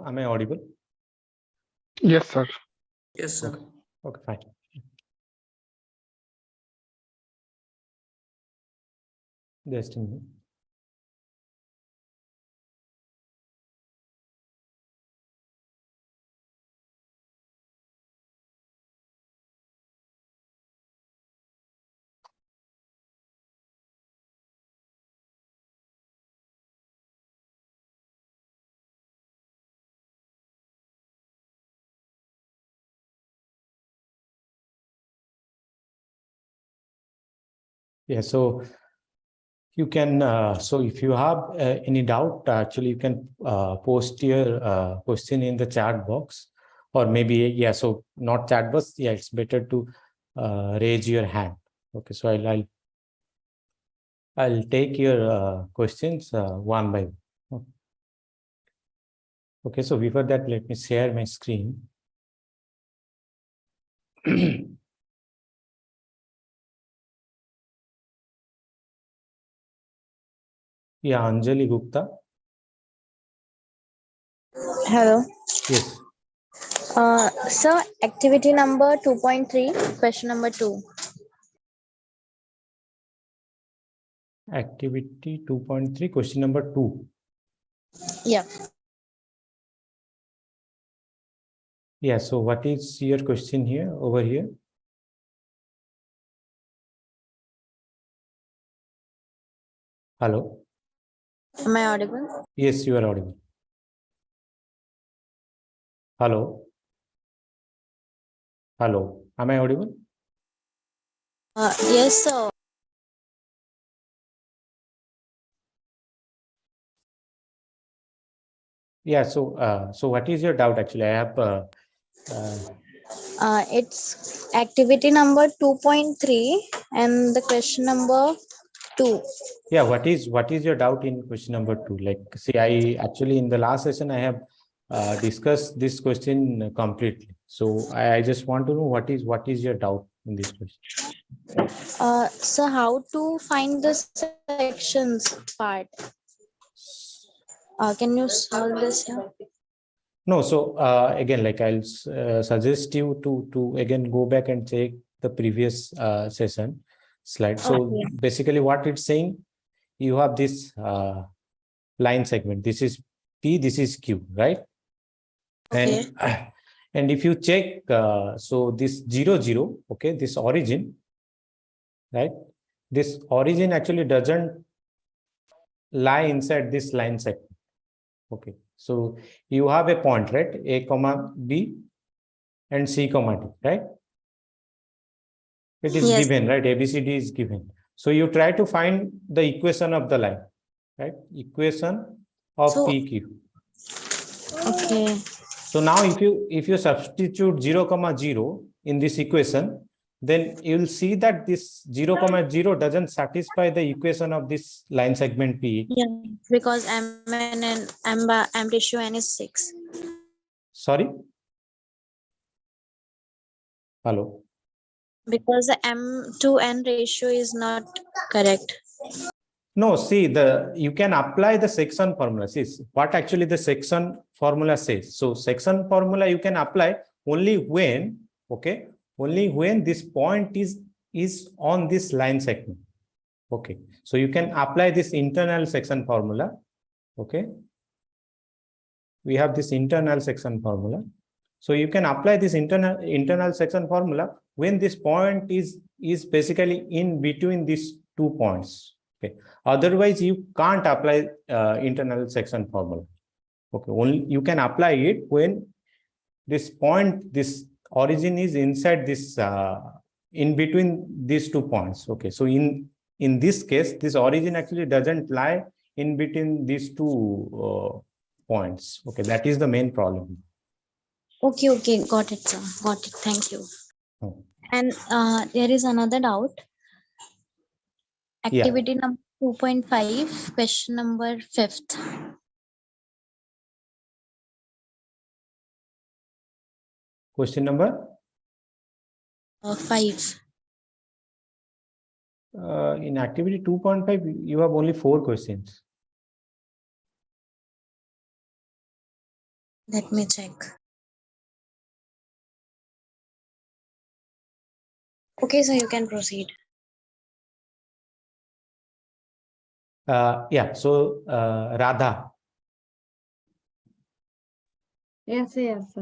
Hello, am I audible? Yes, sir. Yes, sir. Okay, okay, fine. Just a minute. Yeah, so you can, so if you have any doubt, actually you can post your question in the chat box, or maybe, yeah, so not chat box, yeah, it's better to raise your hand. Okay, so I'll take your questions one by one. Okay, so before that, let me share my screen. Yeah, Anjali Gupta. Hello. Yes. Sir, activity number 2.3, question number 2. Activity 2.3, question number 2. Yeah. Yeah, so what is your question here, over here? Hello? Am I audible? Yes, you are audible. Hello? Hello? Am I audible? Yes, sir. Yeah, so what is your doubt actually? I have It's activity number 2.3 and the question number 2. yeah, what is your doubt in question number 2? Like, see, I actually in the last session I have discussed this question completely. So I just want to know what is your doubt in this question? So how to find the sections part? Can you solve this here? No, so again, like I'll suggest you to again go back and check the previous session slide. So Okay. basically, what it's saying, you have this line segment. This is P, this is Q, right? Okay. And if you check, so this 0, 0, okay, this origin, right? This origin actually doesn't lie inside this line segment. Okay, so you have a point, right? A comma B and C comma D, right? It is Yes. given, right? ABCD is given. So you try to find the equation of the line, right? Equation of So- PQ. Okay. So now if you substitute 0, 0 in this equation, then you'll see that this 0, 0 doesn't satisfy the equation of this line segment P. Yeah, because MN and M ratio N is 6. Sorry? Hello? Because the M to N ratio is not correct. No, see, you can apply the section formula. See, what actually the section formula says. So section formula you can apply only when, okay, only when this point is on this line segment. Okay, so you can apply this internal section formula. Okay, we have this internal section formula. So you can apply this internal section formula when this point is basically in between these 2 points. Okay, otherwise you can't apply internal section formula. Okay, only you can apply it when this point, this origin is inside this in between these 2 points. Okay, so in this case, this origin actually doesn't lie in between these 2 points. Okay, that is the main problem. Okay, got it, sir. Got it. Thank you. Oh. And there is another doubt. Yeah. Activity number 2.5, question number 5th. Question number 5. in activity 2.5, you have only 4 questions. Let me check. Okay, so you can proceed. Yeah, so Radha. Yes, yes.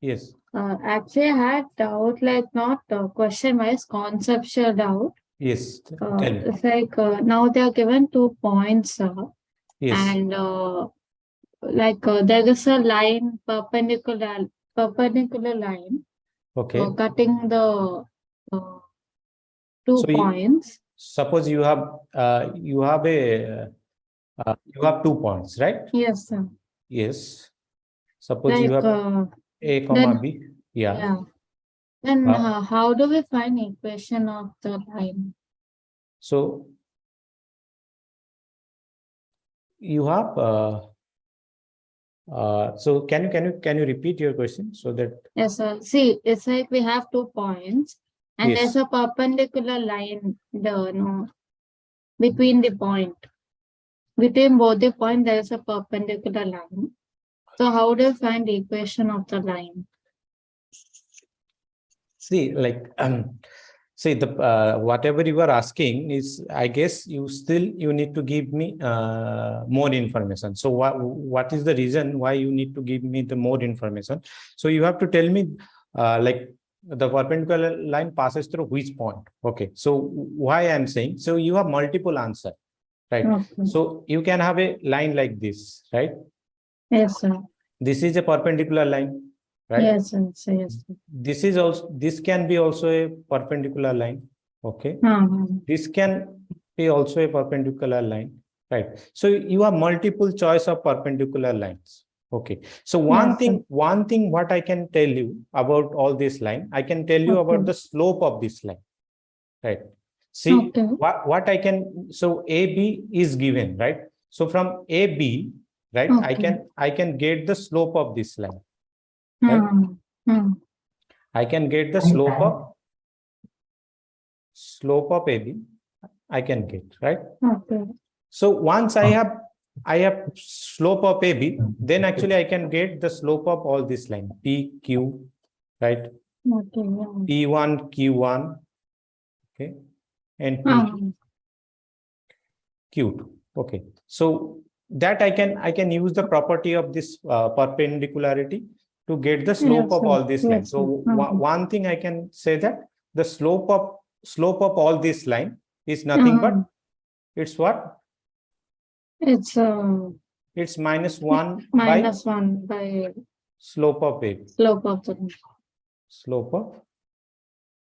Yes. Actually, I had doubt, like not question wise, conceptual doubt. Yes. Tell me. It's like now they are given 2 points, Yes. and there is a line perpendicular line Okay. cutting the 2 So points. suppose you have you have 2 points, right? Yes, sir. Yes. Suppose you Like have A, comma then B. Yeah. yeah. Then Uh, how do we find equation of the line? So you have so can you repeat your question so that Yes, sir. See, it's like we have 2 points, and yes. there's a perpendicular line between the point. Between both the point, there is a perpendicular line. So how do you find the equation of the line? See, like see the whatever you are asking is, I guess you need to give me more information. So what is the reason why you need to give me the more information? So you have to tell me like the perpendicular line passes through which point. Okay, so why I'm saying, so you have multiple answer, right? Okay. So you can have a line like this, right? Yes, sir. This is a perpendicular line, right? Yes, sir. So, yes, sir. This is also, this can be also a perpendicular line. Okay. This can be also a perpendicular line, right? So you have multiple choice of perpendicular lines. Okay. So one thing what I can tell you about all this line, I can tell you about the slope of this line, right? See what I can, so AB is given, right? So from AB, right, I can get the slope of this line, right? I can get the slope of AB. I can get, right? Okay. So once I have slope of AB, then actually I can get the slope of all this line PQ, right? Okay. P1, Q1, okay, and P2, Q2. Okay. So that I can use the property of this perpendicularity to get the slope of all this line. So one thing I can say that the slope of all this line is nothing but it's what? It's -1 by slope of A. Slope of the Slope of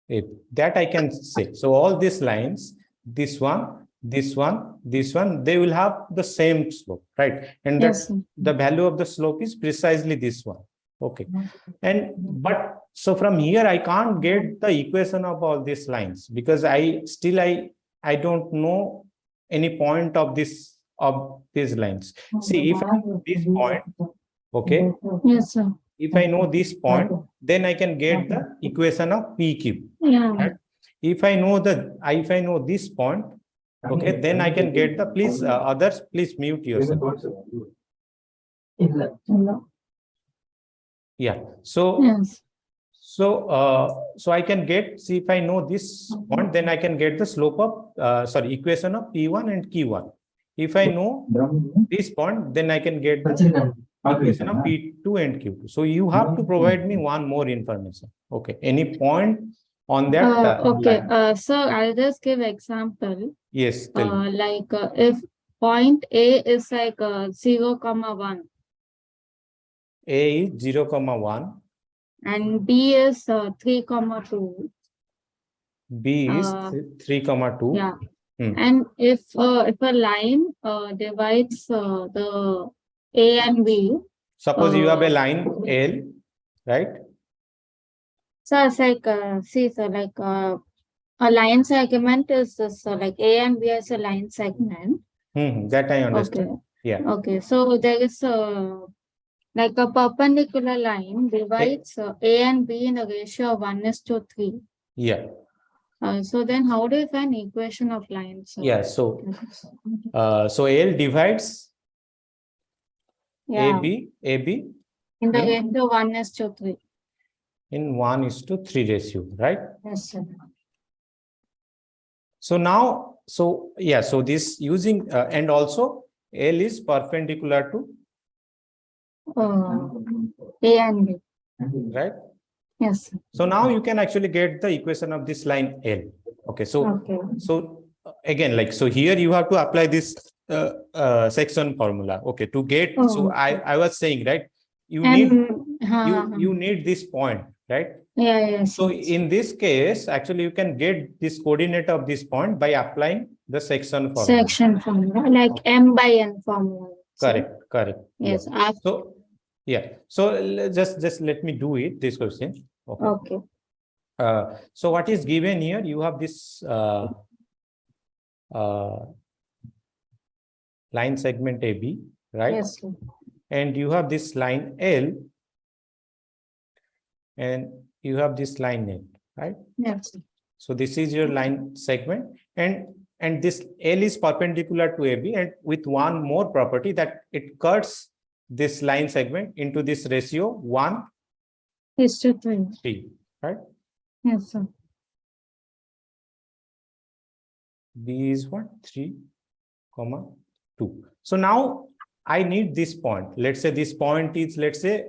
A. That I can say. So all these lines, this one, this one, this one, they will have the same slope, right? And the value of the slope is precisely this one. Okay. And but so from here I can't get the equation of all these lines because I don't know any point of these lines. See, if I know this point, okay. Yes, sir. If I know this point, then I can get the equation of PQ. Yeah. Right? If I know this point, okay, then I can get the, please others, please mute yourself. Yeah. So Yes. so I can get, see, if I know this point, then I can get the slope of equation of P1 and Q1. If I know this point, then I can get the equation of P2 and Q2. So you have to provide me one more information. Okay. Any point on that? Okay. So I'll just give example. Yes. Tell me. If point A is 0, 1. A is 0, 1. And B is 3, 2. B is 3, 2. Yeah. And if a line divides the A and B. Suppose you have a line L, right? So it's see, so a line segment is this, A and B as a line segment. That I understand. Okay. Yeah. Okay. So there is a perpendicular line divides A and B in a ratio of 1:3. Yeah. So then how do you find equation of lines? Yeah. So so L divides AB In the Hmm? ratio 1:3. In 1:3 ratio, right? Yes, sir. So now, so yeah, so this using and also L is perpendicular to, A and B. right? Yes, sir. So now you can actually get the equation of this line L. Okay, so Okay. so again, like, so here you have to apply this section formula. Okay, to get, so I was saying, right, you need you need this point, right? Yeah, yes. So yes. in this case, actually you can get this coordinate of this point by applying the section formula. Section formula, like M by N formula. Correct, correct. Yes. Yeah. So yeah, so just let me do it, this question. Okay. Okay. So what is given here? You have this line segment AB, right? Yes. sir. And you have this line L, and you have this line N, right? Yes. sir. So this is your line segment, and this L is perpendicular to AB, and with one more property, that it cuts this line segment into this ratio 1:3, right? Yes, sir. B is what? 3, 2. So now I need this point. Let's say this point is, let's say,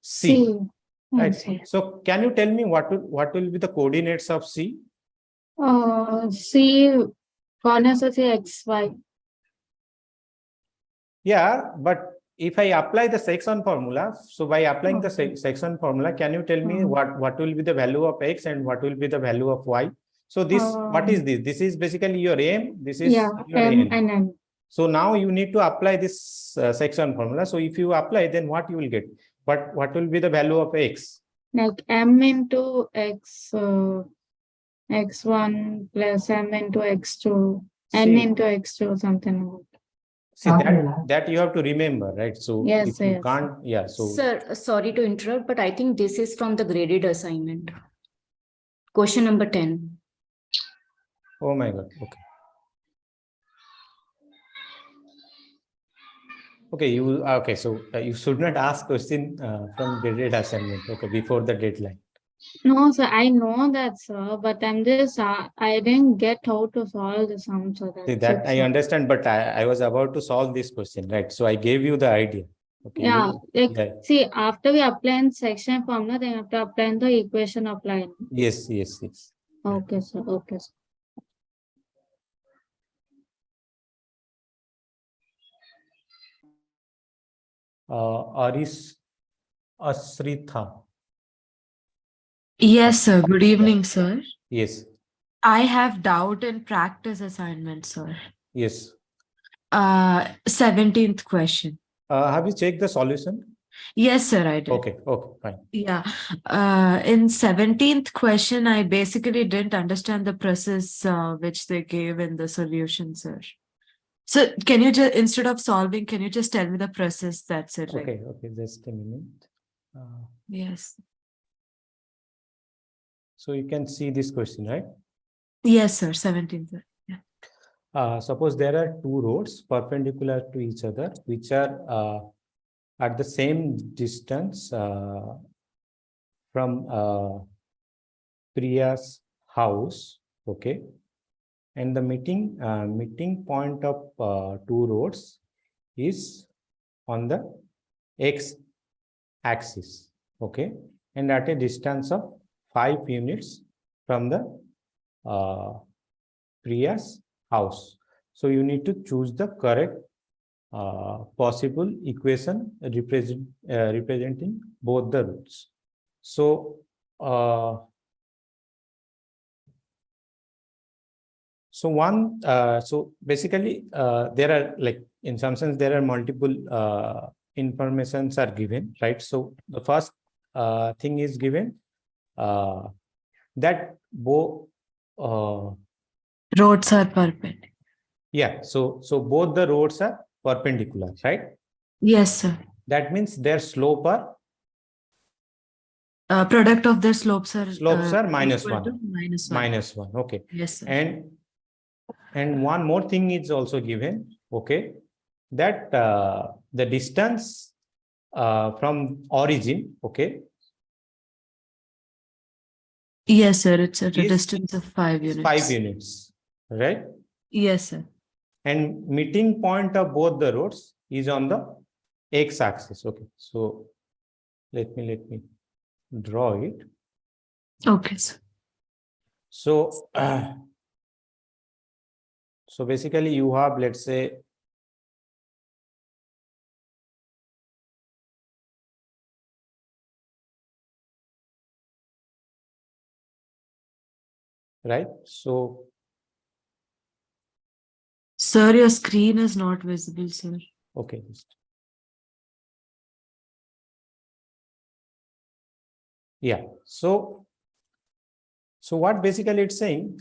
C. Right. Yes, sir. So can you tell me what will be the coordinates of C? C, corners of XY. Yeah, but if I apply the section formula, so by applying the section formula, can you tell me what will be the value of X and what will be the value of Y? So this, what is this? This is basically your M. This is your M N. and N. So now you need to apply this section formula. So if you apply, then what you will get? What will be the value of X? Like M into X, X1 plus M into X2, N See, into X2, something like that. see that you have to remember, right? So Yes, if you yes. can't, yeah. So Sir, sorry to interrupt, but I think this is from the graded assignment. Question number 10. oh my God. Okay. Okay, so you should not ask question from graded assignment, okay, before the deadline. No, sir, I know that, sir, but I'm just, I didn't get how to solve the sum, so See, that's that it, I sir. understand, but I was about to solve this question, right? So I gave you the idea. Okay. Yeah, like, Yeah. see, after we apply in section formula, then you have to apply in the equation of line. Yes, yes, yes. Okay, sir, okay, sir. Aris Asritha. Yes, sir. Good evening, sir. Yes, I have doubt in practice assignment, sir. yes. 17th question. Have you checked the solution? Yes, sir, I did. Okay, fine. Yeah. In 17th question, I basically didn't understand the process which they gave in the solution, sir. So can you just, instead of solving, can you just tell me the process? That's it, right? Okay, just a minute. Yes. So you can see this question, right? Yes, sir. 17th. Sir. Yeah. Suppose there are two roads perpendicular to each other, which are at the same distance from Priya's house, okay? And the meeting point of two roads is on the x-axis, okay? And at a distance of 5 units from the Priya's house. So you need to choose the correct possible equation representing both the routes. So so basically there are, like, in some sense there are multiple informations are given, right? So the first thing is given that both Roads are perpendicular. yeah, so both the roads are perpendicular, right? Yes, sir. That means their slope are Product of their slopes are minus equal 1. to minus 1. Minus 1. Okay. Yes, sir. And one more thing is also given, okay, that the distance from origin, okay, Yes, sir. It's at a is distance of 5 units. 5 units, right? Yes, sir. And meeting point of both the roads is on the x-axis. Okay, so let me draw it. Okay, sir. So, so basically you have, let's say, right? So, Sir, your screen is not visible, sir. okay. Yeah. So what basically it's saying,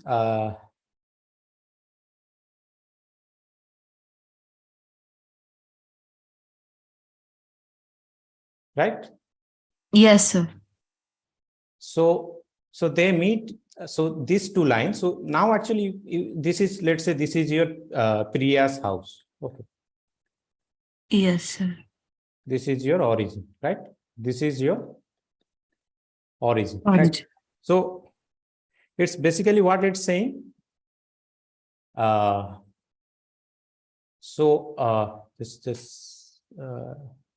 right? Yes, sir. So they meet. So these two lines. So now actually this is, let's say this is your Priya's house. Okay. Yes, sir. This is your origin, right? This is your origin. Right? Origin. So it's basically what it's saying. Just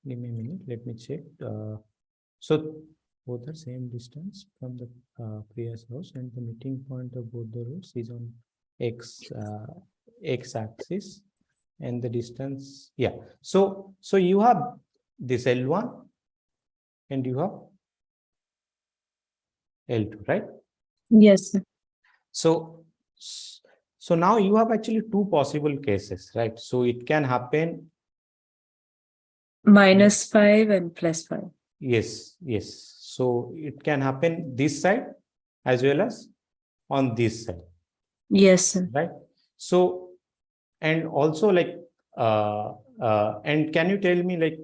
give me a minute. Let me check. So both are same distance from the Priya's house, and the meeting point of both the roads is on x-axis, and the distance. Yeah. So you have this L1 and you have L2, right? Yes, sir. So now you have actually two possible cases, right? So it can happen. -5 and +5. Yes. So it can happen this side as well as on this side, Yes, sir. right? So, and also like, and can you tell me like,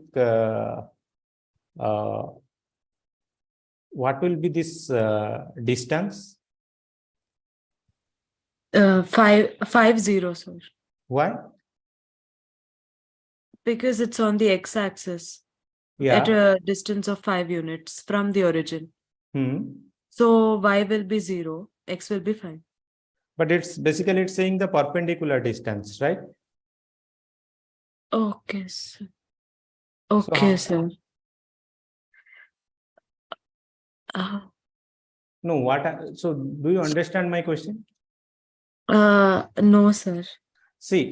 what will be this distance? 50, sir. Why? Because it's on the x-axis Yeah. at a distance of 5 units from the origin. Hmm. So y will be 0, x will be 5. But it's basically it's saying the perpendicular distance, right? Okay, sir. Okay, sir. No, so do you understand my question? No, sir. See,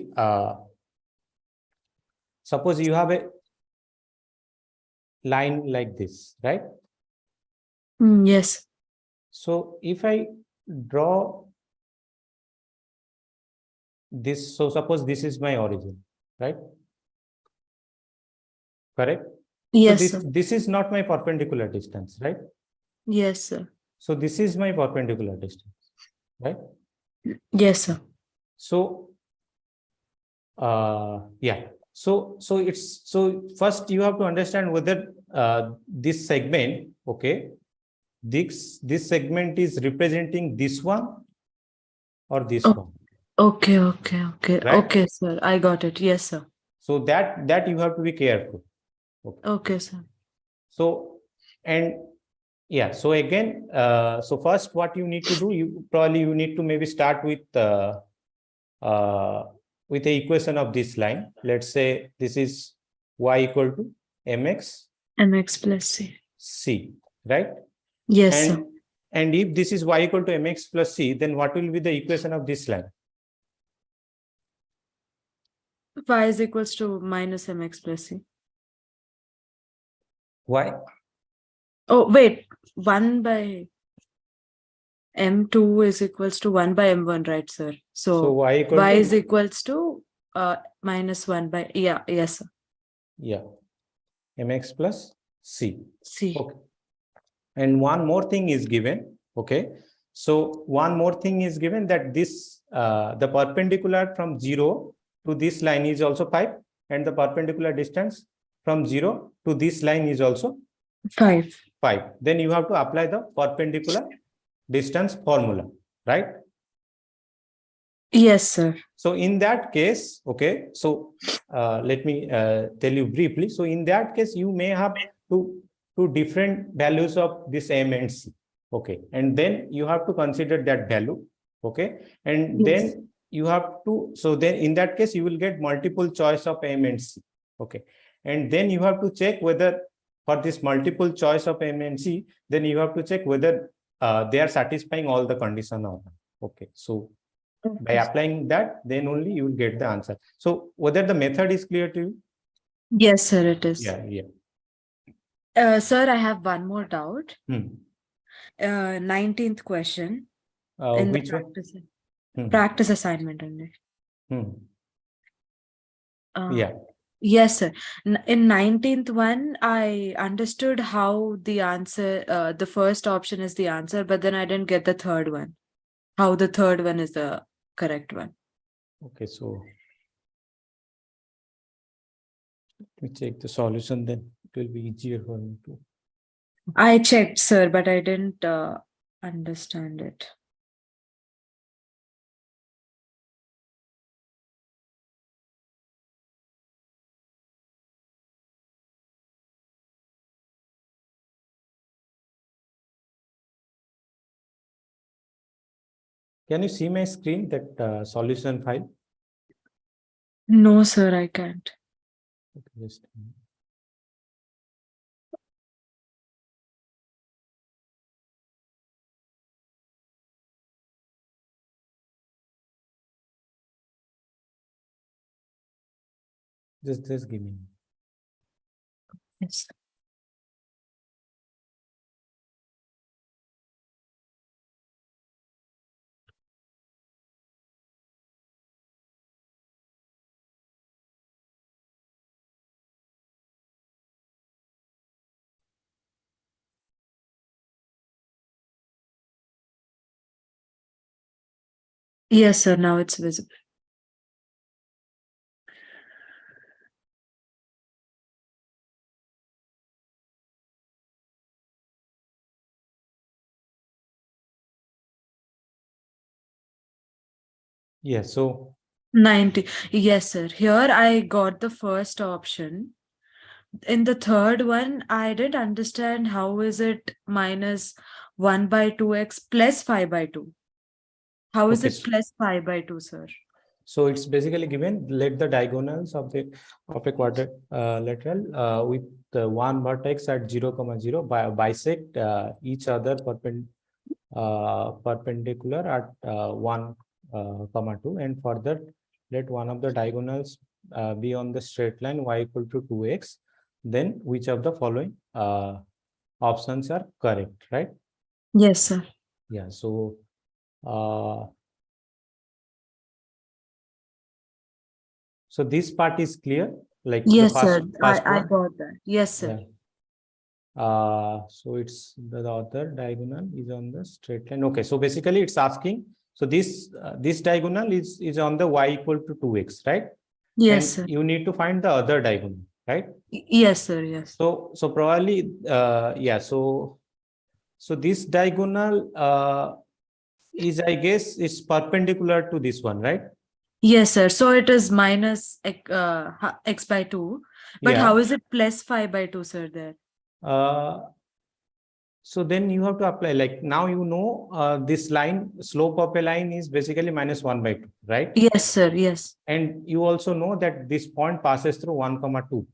suppose you have a line like this, right? Yes. So if I draw this, so suppose this is my origin, right? Correct? Yes, so sir. this is not my perpendicular distance, right? Yes, sir. So this is my perpendicular distance, right? Yes, sir. So, yeah. So first you have to understand whether this segment, okay, this segment is representing this one or this Oh. one. Okay. Right? Okay, sir. I got it. Yes, sir. So that you have to be careful. Okay, sir. So, and yeah, so again, so first what you need to do, you need to maybe start with the equation of this line. Let's say this is y equal to mx mx + c. right? Yes, sir. And if this is y equal to mx plus c, then what will be the equation of this line? Y is equals to -mx + c. Why? Oh, wait. 1 by m2 is equals to 1 by m1, right, sir? So y equal y to, is equals to -1 by, yes, sir. yeah, mx plus c. C. Okay. And one more thing is given. Okay. So one more thing is given, that this the perpendicular from 0 to this line is also 5, and the perpendicular distance from 0 to this line is also 5. 5. Then you have to apply the perpendicular distance formula, right? Yes, sir. So in that case, okay, so let me tell you briefly. So in that case, you may have two different values of this M and C. Okay, and then you have to consider that value. Okay, and Yes. then you have to, so then in that case, you will get multiple choice of M and C. Okay, and then you have to check whether for this multiple choice of M and C, then you have to check whether they are satisfying all the condition or not. Okay, so by applying that, then only you will get the answer. So whether the method is clear to you? Yes, sir, it is. Yeah. Sir, I have one more doubt. Hmm. 19th question. In the Which one? practice, Hmm. practice assignment only. Hmm. Uh, Yeah. Yes, sir. In 19th one, I understood how the answer, the first option is the answer, but then I didn't get the third one. How the third one is the correct one. Okay, so let me check the solution, then it will be easier for me to. I checked, sir, but I didn't understand it. Can you see my screen, that solution file? No, sir, I can't. Okay, just a minute. Just give me. Yes. Yes, sir, now it's visible. Yeah, so 90. Yes, sir. Here I got the first option. In the third one, I didn't understand how is it minus 1 by 2x plus 5 by 2. How is okay, it plus 5 by 2, sir? so it's basically given, let the diagonals of a quadrilateral with the one vertex at 0, 0 bisect each other perpendicular at 1, 2, and further let one of the diagonals be on the straight line y equal to 2x. Then which of the following options are correct, right? Yes, sir. Yeah, so so this part is clear, like the Yes, first sir. first I one. got that. Yes, sir. Yeah. So it's the other diagonal is on the straight line. Okay, so basically it's asking, so this diagonal is on the y equal to 2x, right? Yes, And sir. you need to find the other diagonal, right? Yes, sir. Yes. So probably yeah, so this diagonal is, I guess, is perpendicular to this one, right? Yes, sir. So it is minus x by 2. But Yeah. how is it plus 5 by 2, sir, there? So then you have to apply, like now you know this line, slope of a line is basically minus 1 by 2, right? Yes, sir. Yes. And you also know that this point passes through 1, 2.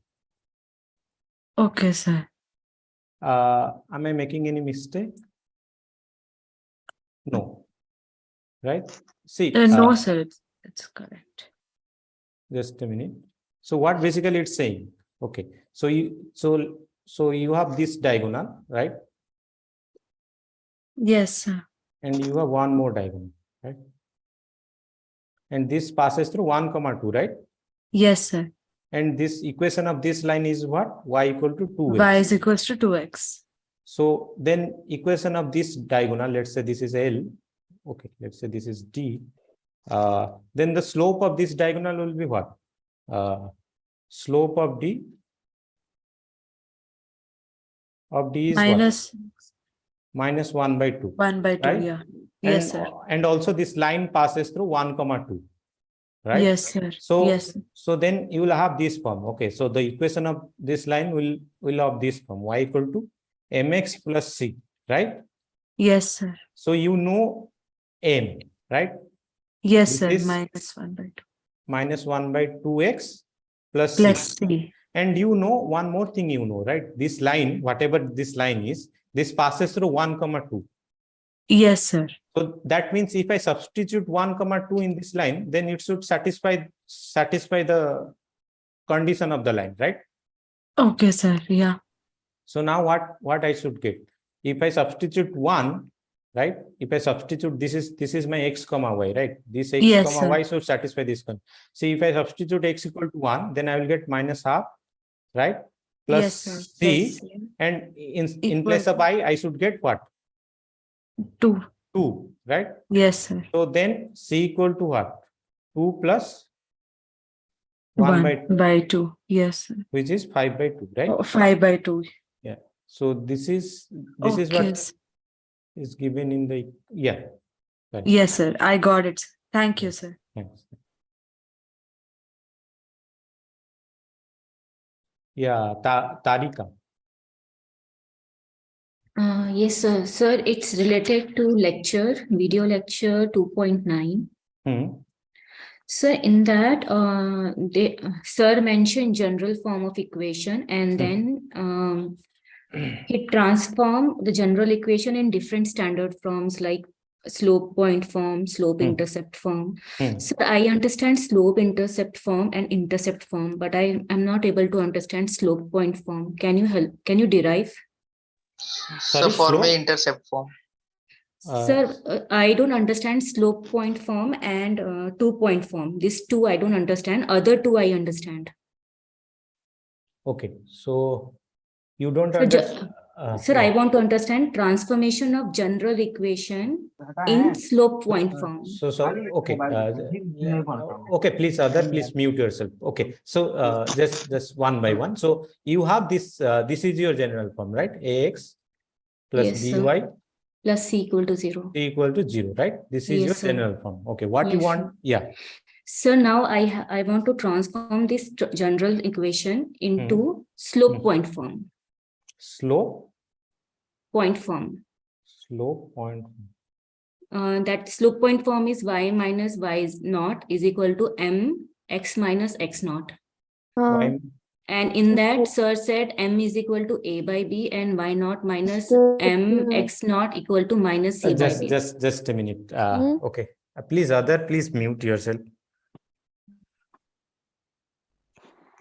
Okay, sir. Am I making any mistake? No. Right? See, No, sir. It's correct. just a minute. So what basically it's saying? Okay. So you have this diagonal, right? Yes, sir. And you have one more diagonal, right? And this passes through 1, 2, right? Yes, sir. And this equation of this line is what? Y equal to 2x. Y is equals to 2x. So then equation of this diagonal, let's say this is L. Okay, let's say this is D. Then the slope of this diagonal will be what? Slope of D is Minus, what? minus 1 by 2. 1 by 2, Right? yeah. And, Yes, sir. and also this line passes through 1 comma 2. Right? Yes, sir. So, Yes. so then you will have this form. Okay. So the equation of this line will have this form, y equal to mx plus c, right? Yes, sir. So you know m, right? Yes, This sir. is Minus 1 by 2. minus 1 by 2x plus c. Plus c. And you know one more thing, you know, right? This line, whatever this line is, this passes through 1 comma 2. Yes, sir. So that means if I substitute 1 comma 2 in this line, then it should satisfy the condition of the line, right? Okay, sir. Yeah. So now what I should get? If I substitute 1, right? If I substitute, this is my x comma y, right? This x Yes, comma sir. y should satisfy this one. See, if I substitute x equal to 1, then I will get minus half, right? Plus Yes, sir. c, Plus c. and in Equal place of to- I should get what? 2. 2, right? Yes, sir. So then c equal to what? 2 plus 1 by 2, by 2. Yes, sir. which is 5 by 2, right? Oh, 5 by 2. So this is Okay. what is given in the, yeah. Right. Yes, sir. I got it. Thank you, sir. Thanks. Yeah, Tarika. Yes, sir. Sir, it's related to lecture, video lecture 2.9. So in that, sir mentioned general form of equation, and then he transformed the general equation in different standard forms like slope point form, slope intercept form. So I understand slope intercept form and intercept form, but I am not able to understand slope point form. Can you help? Can you derive? Sorry, So for slope? me, intercept form. Sir, I don't understand slope point form and 2-point form. These two I don't understand. Other two I understand. Okay, so you don't So, understand. Sir, I want to understand transformation of general equation in slope point form. So okay. Okay, please mute yourself. Okay, so just one by one. So you have this. This is your general form, right? Ax plus Yes, sir. by Plus c equal to 0. c equal to 0, right? This is Yes, your sir. general form. Okay, what you Yes, want? sir. Yeah. So now I want to transform this general equation into slope point form. Slope Form. point. That slope point form is y minus y is naught is equal to m x minus x naught. Y, And in that, sir said m is equal to a by b and y naught minus m x naught equal to minus c by b. just a minute. Okay, please mute yourself.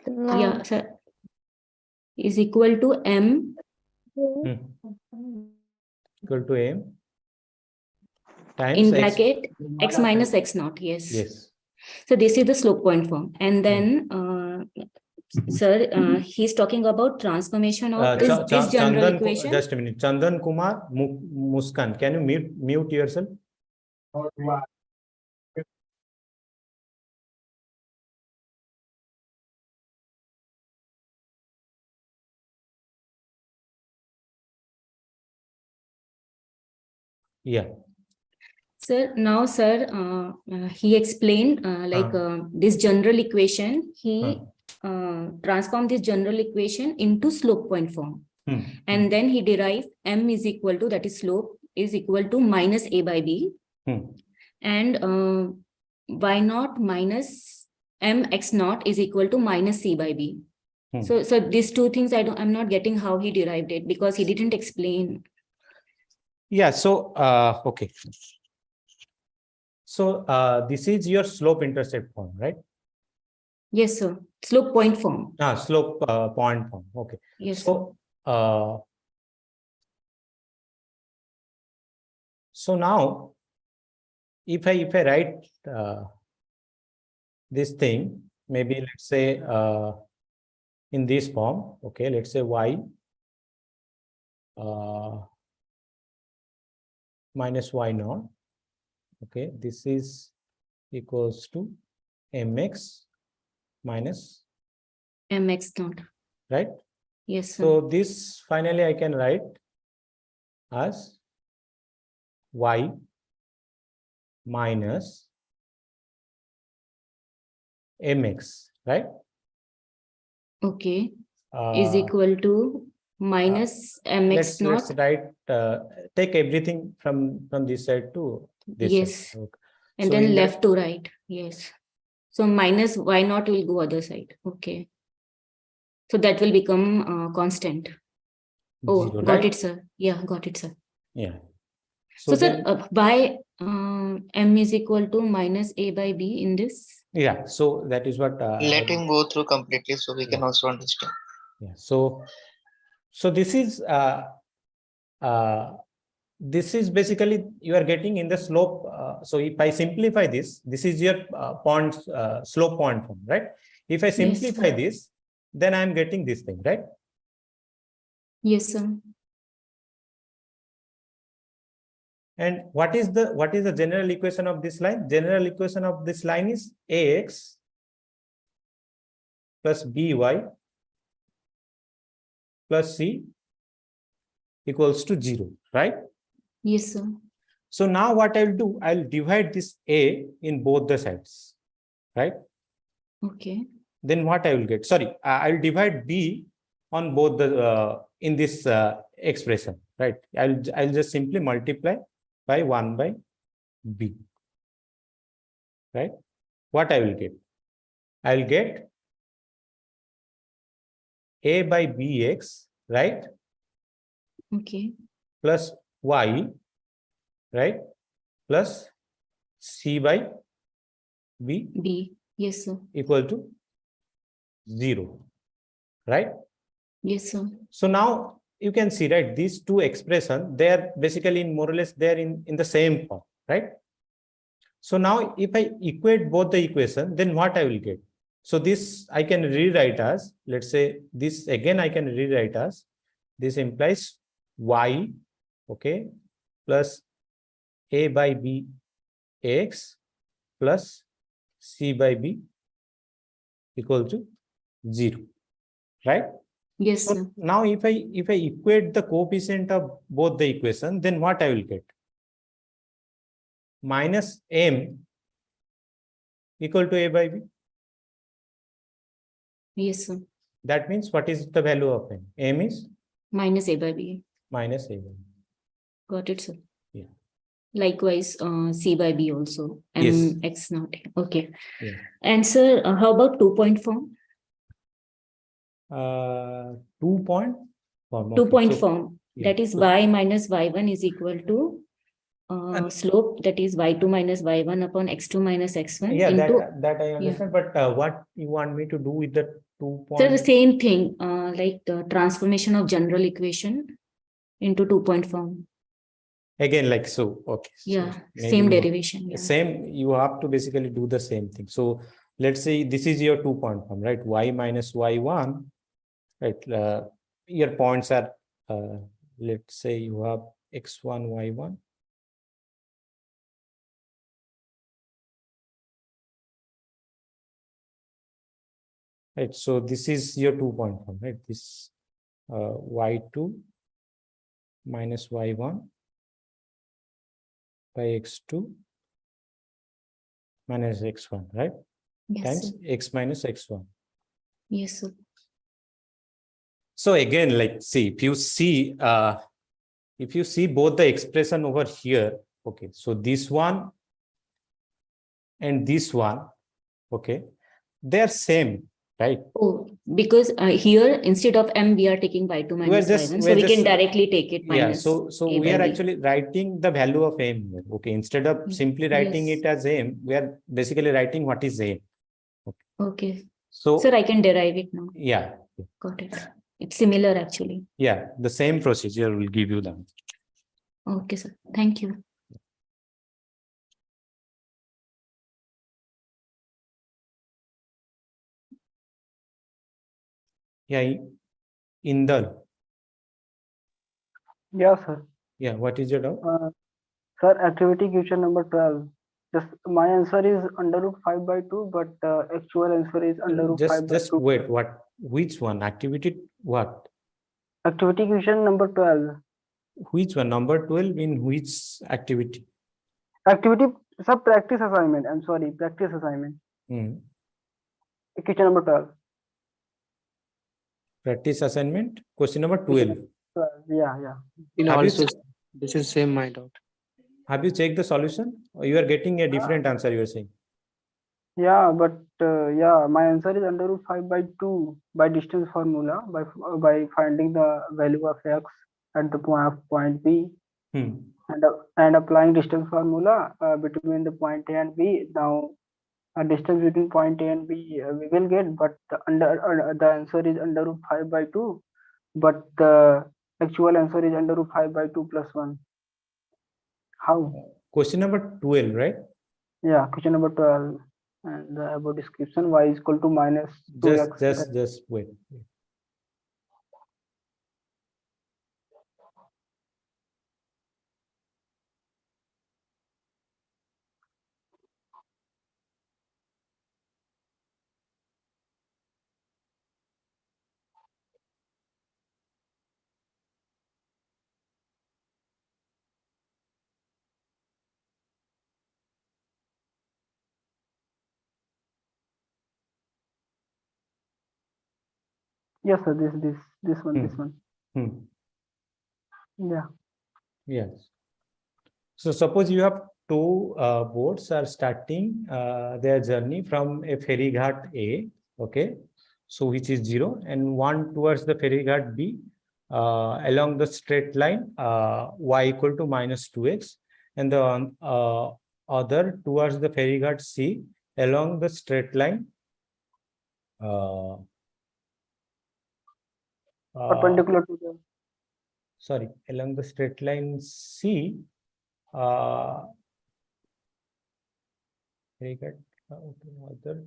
Yeah, sir. Is equal to m Equal to m times in x. bracket x minus x naught. Yes. Yes. So this is the slope point form. And then, sir, he's talking about transformation of this general Chandan, equation. just a minute. Chandan Kumar Muskan, can you mute yourself? Yeah. Sir, now, sir, he explained this general equation. He transformed this general equation into slope point form. And then he derived m is equal to, that is slope, is equal to minus a by b. And y naught minus m x naught is equal to minus c by b. So these two things I'm not getting how he derived it because he didn't explain. Yeah, so okay. So this is your slope intercept form, right? Yes, sir. Slope point form. Slope point form. Okay. Yes. So so now if I write this thing, maybe let's say in this form, okay, let's say y minus y naught. Okay, this is equals to mx minus mx naught. right? Yes, sir. So this finally I can write as y minus mx, right? Okay. Is Uh, equal to minus mx let's naught. write, take everything from this side to this Yes. side. Okay. And So in then that- left to right. Yes. So minus y naught will go other side. Okay. So that will become constant. Oh, zero, got right? it, sir. Yeah, got it, sir. Yeah. So, sir, then, by m is equal to minus a by b in this. yeah, so that is what Let him go through completely so we can Yeah. also understand. yeah. So this is basically you are getting in the slope. So if I simplify this is your slope point form, right? If I simplify this, then I am getting this thing, right? Yes, sir. And what is the general equation of this line? General equation of this line is ax plus by plus c equals to 0, right? Yes, sir. So now what I'll do, I'll divide this a in both the sides, right? Okay. Then what I will get? Sorry, I'll divide b on both the in this expression, right? I'll just simply multiply by 1 by b, right? What I will get? I'll get a by bx, right? Okay. Plus y, right? Plus c by b B. Yes, sir. equal to 0, right? Yes, sir. So now you can see, right, these two expressions, they are basically in more or less they're in the same form, right? So now if I equate both the equation, then what I will get? So this I can rewrite as, let's say this again I can rewrite as, this implies y, okay, plus a by b x plus c by b equal to 0, right? Yes, So sir. now if I equate the coefficient of both the equation, then what I will get? Minus m equal to a by b. Yes, sir. That means what is the value of m? M is Minus a by b. minus a by b. Got it, sir. Yeah. Likewise, c by b also. Yes. X naught. Okay. Yeah. And sir, how about 2-point form? 2-point form. 2-point So, form. yeah. That is So- y minus y1 is equal to And- slope, that is y2 minus y1 upon x2 minus x1 yeah, into. that I understand. But what you want me to do with the 2-point? So the same thing, like the transformation of general equation into 2-point form. Again, like so. Okay. So Yeah, maybe same you- derivation. Yeah. Same, you have to basically do the same thing. So let's say this is your 2-point form, right? Y minus y1, right? Your points are, let's say you have x1, y1. Right, so this is your 2-point form, right? This y2 minus y1 by x2 minus x1, right? Yes, Times sir. x minus x1. Yes, sir. So again, like, see, if you see both the expression over here, okay, so this one and this one, okay, they're same, right? Oh, because here instead of m, we are taking y2 minus just- y1. So we're we can just- directly take it Yeah, minus. so a we by are b. actually writing the value of m here. Okay, instead of simply writing Yes. it as m, we are basically writing what is m. Okay. So Sir, I can derive it now. yeah, Got it. It's similar actually. yeah, the same procedure will give you the answer. Okay, sir. Thank you. Yeah, Indal. Yeah, sir. Yeah, what is your doubt? Sir, activity question number 12. Just my answer is under root 5 by 2, but actual answer is under root 5 by Just 2. wait. Which one? Activity? What? Activity question number 12. Which one? Number 12 in which activity? Activity, sub practice assignment. I'm sorry, practice assignment. Hmm. Question number 12. Practice assignment. Question number 12. Yeah. In Have you also, this is same my doubt. Have you checked the solution? Or you are getting a different answer, you are saying? Yeah, but yeah, my answer is under root 5 by 2 by distance formula by finding the value of x at the point B Hmm. and applying distance formula between the point A and B. Now, a distance between point A and B we will get, but the answer is under root 5 by 2, but the actual answer is under root 5 by 2 plus 1. How? Question number 12, right? Yeah, question number 12. And the above description, y is equal to minus 2x. Just wait. Yes, sir. This one. Hmm. Yeah. Yes. So suppose you have two boats are starting their journey from a ferry ghat A, okay, so which is 0, and one towards the ferry ghat B along the straight line y equal to minus 2x, and the other towards the ferry ghat C along the straight line Perpendicular to the. sorry, along the straight line C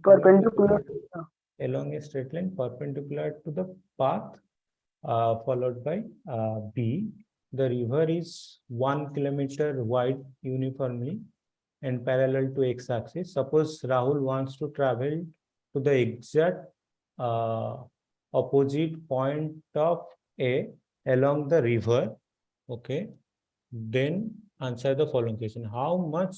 Perpendicular to along a straight line perpendicular to the path followed by B. The river is 1 kilometer wide uniformly and parallel to x-axis. Suppose Rahul wants to travel to the exact opposite point of A along the river. Okay, then answer the following question: how much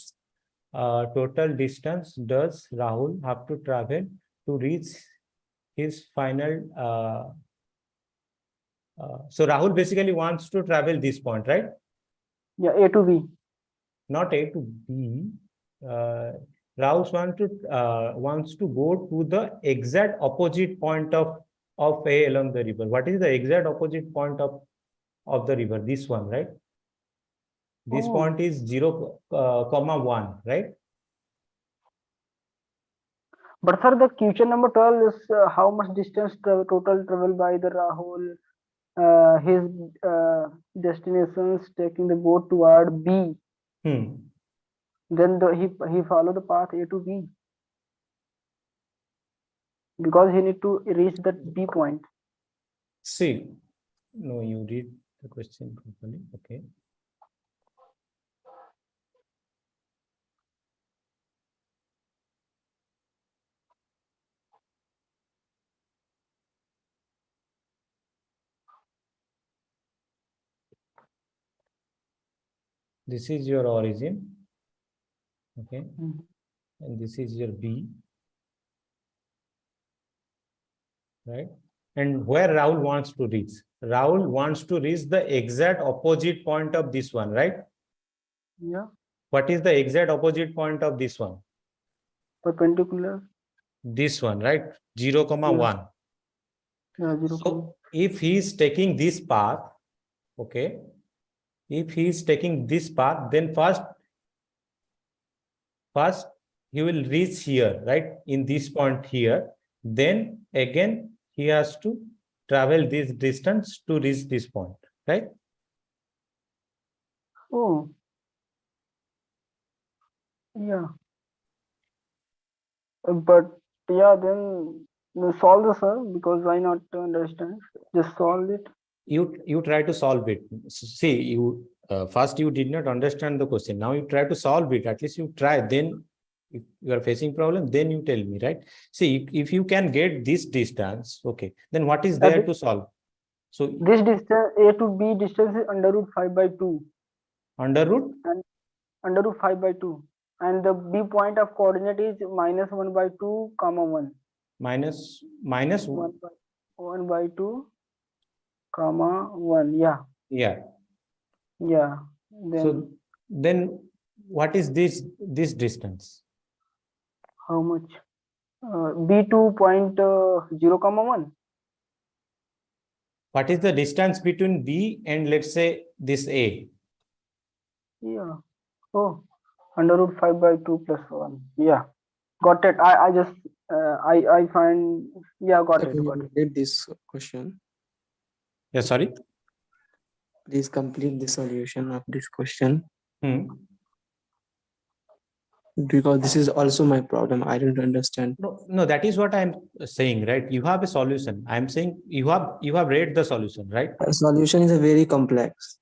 total distance does Rahul have to travel to reach his final? So Rahul basically wants to travel this point, right? Yeah, A to B. Not A to B. Rahul wants to go to the exact opposite point of A along the river. What is the exact opposite point of the river? This one, right? This point is 0, 1, right? But sir, the question number 12 is how much distance the total travel by the Rahul, his destinations taking the boat toward B. Then he follow the path A to B because he need to reach that B point. See, no, you read the question properly. Okay. This is your origin. Okay. And this is your B. Right. And where Rahul wants to reach? Rahul wants to reach the exact opposite point of this one, right? Yeah. What is the exact opposite point of this one? Perpendicular. This one, right? 0, 1. Yeah, 0. So if he is taking this path, okay, if he is taking this path, then first he will reach here, right? In this point here. Then again, he has to travel this distance to reach this point, right? Oh. Yeah. But yeah, then solve this, sir, because why not understand? Just solve it. You try to solve it. See, you first you did not understand the question. Now you try to solve it. At least you try. Then if you are facing problem, then you tell me, right? See, if you can get this distance, okay, then what is there to solve? So This distance A to B distance is under root 5 by 2. under root Under root 5 by 2. And the B point of coordinate is minus 1 by 2 comma 1. minus 1 by 2 comma 1. Yeah. yeah. Yeah. Then So then what is this distance? how much? B2 point 0 comma 1. What is the distance between B and let's say this A? Yeah. Oh, under root 5 by 2 plus 1. Yeah. Got it. I just I find, yeah, got it. Got it. Complete this question. Yeah, sorry. Please complete the solution of this question, because this is also my problem. I don't understand. No, that is what I'm saying, right? You have a solution. I'm saying you have read the solution, right? The solution is a very complex.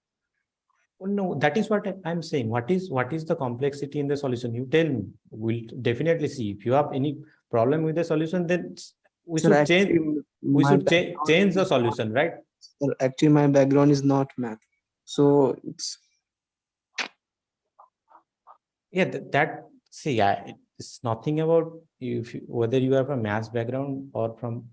No, that is what I'm saying. What is the complexity in the solution? You tell me. We'll definitely see. If you have any problem with the solution, then we Sir, should actually, change. We my should background change is the not- solution, right? Sir, actually, my background is not math, so it's Yeah, see, it's nothing about whether you are from maths background or from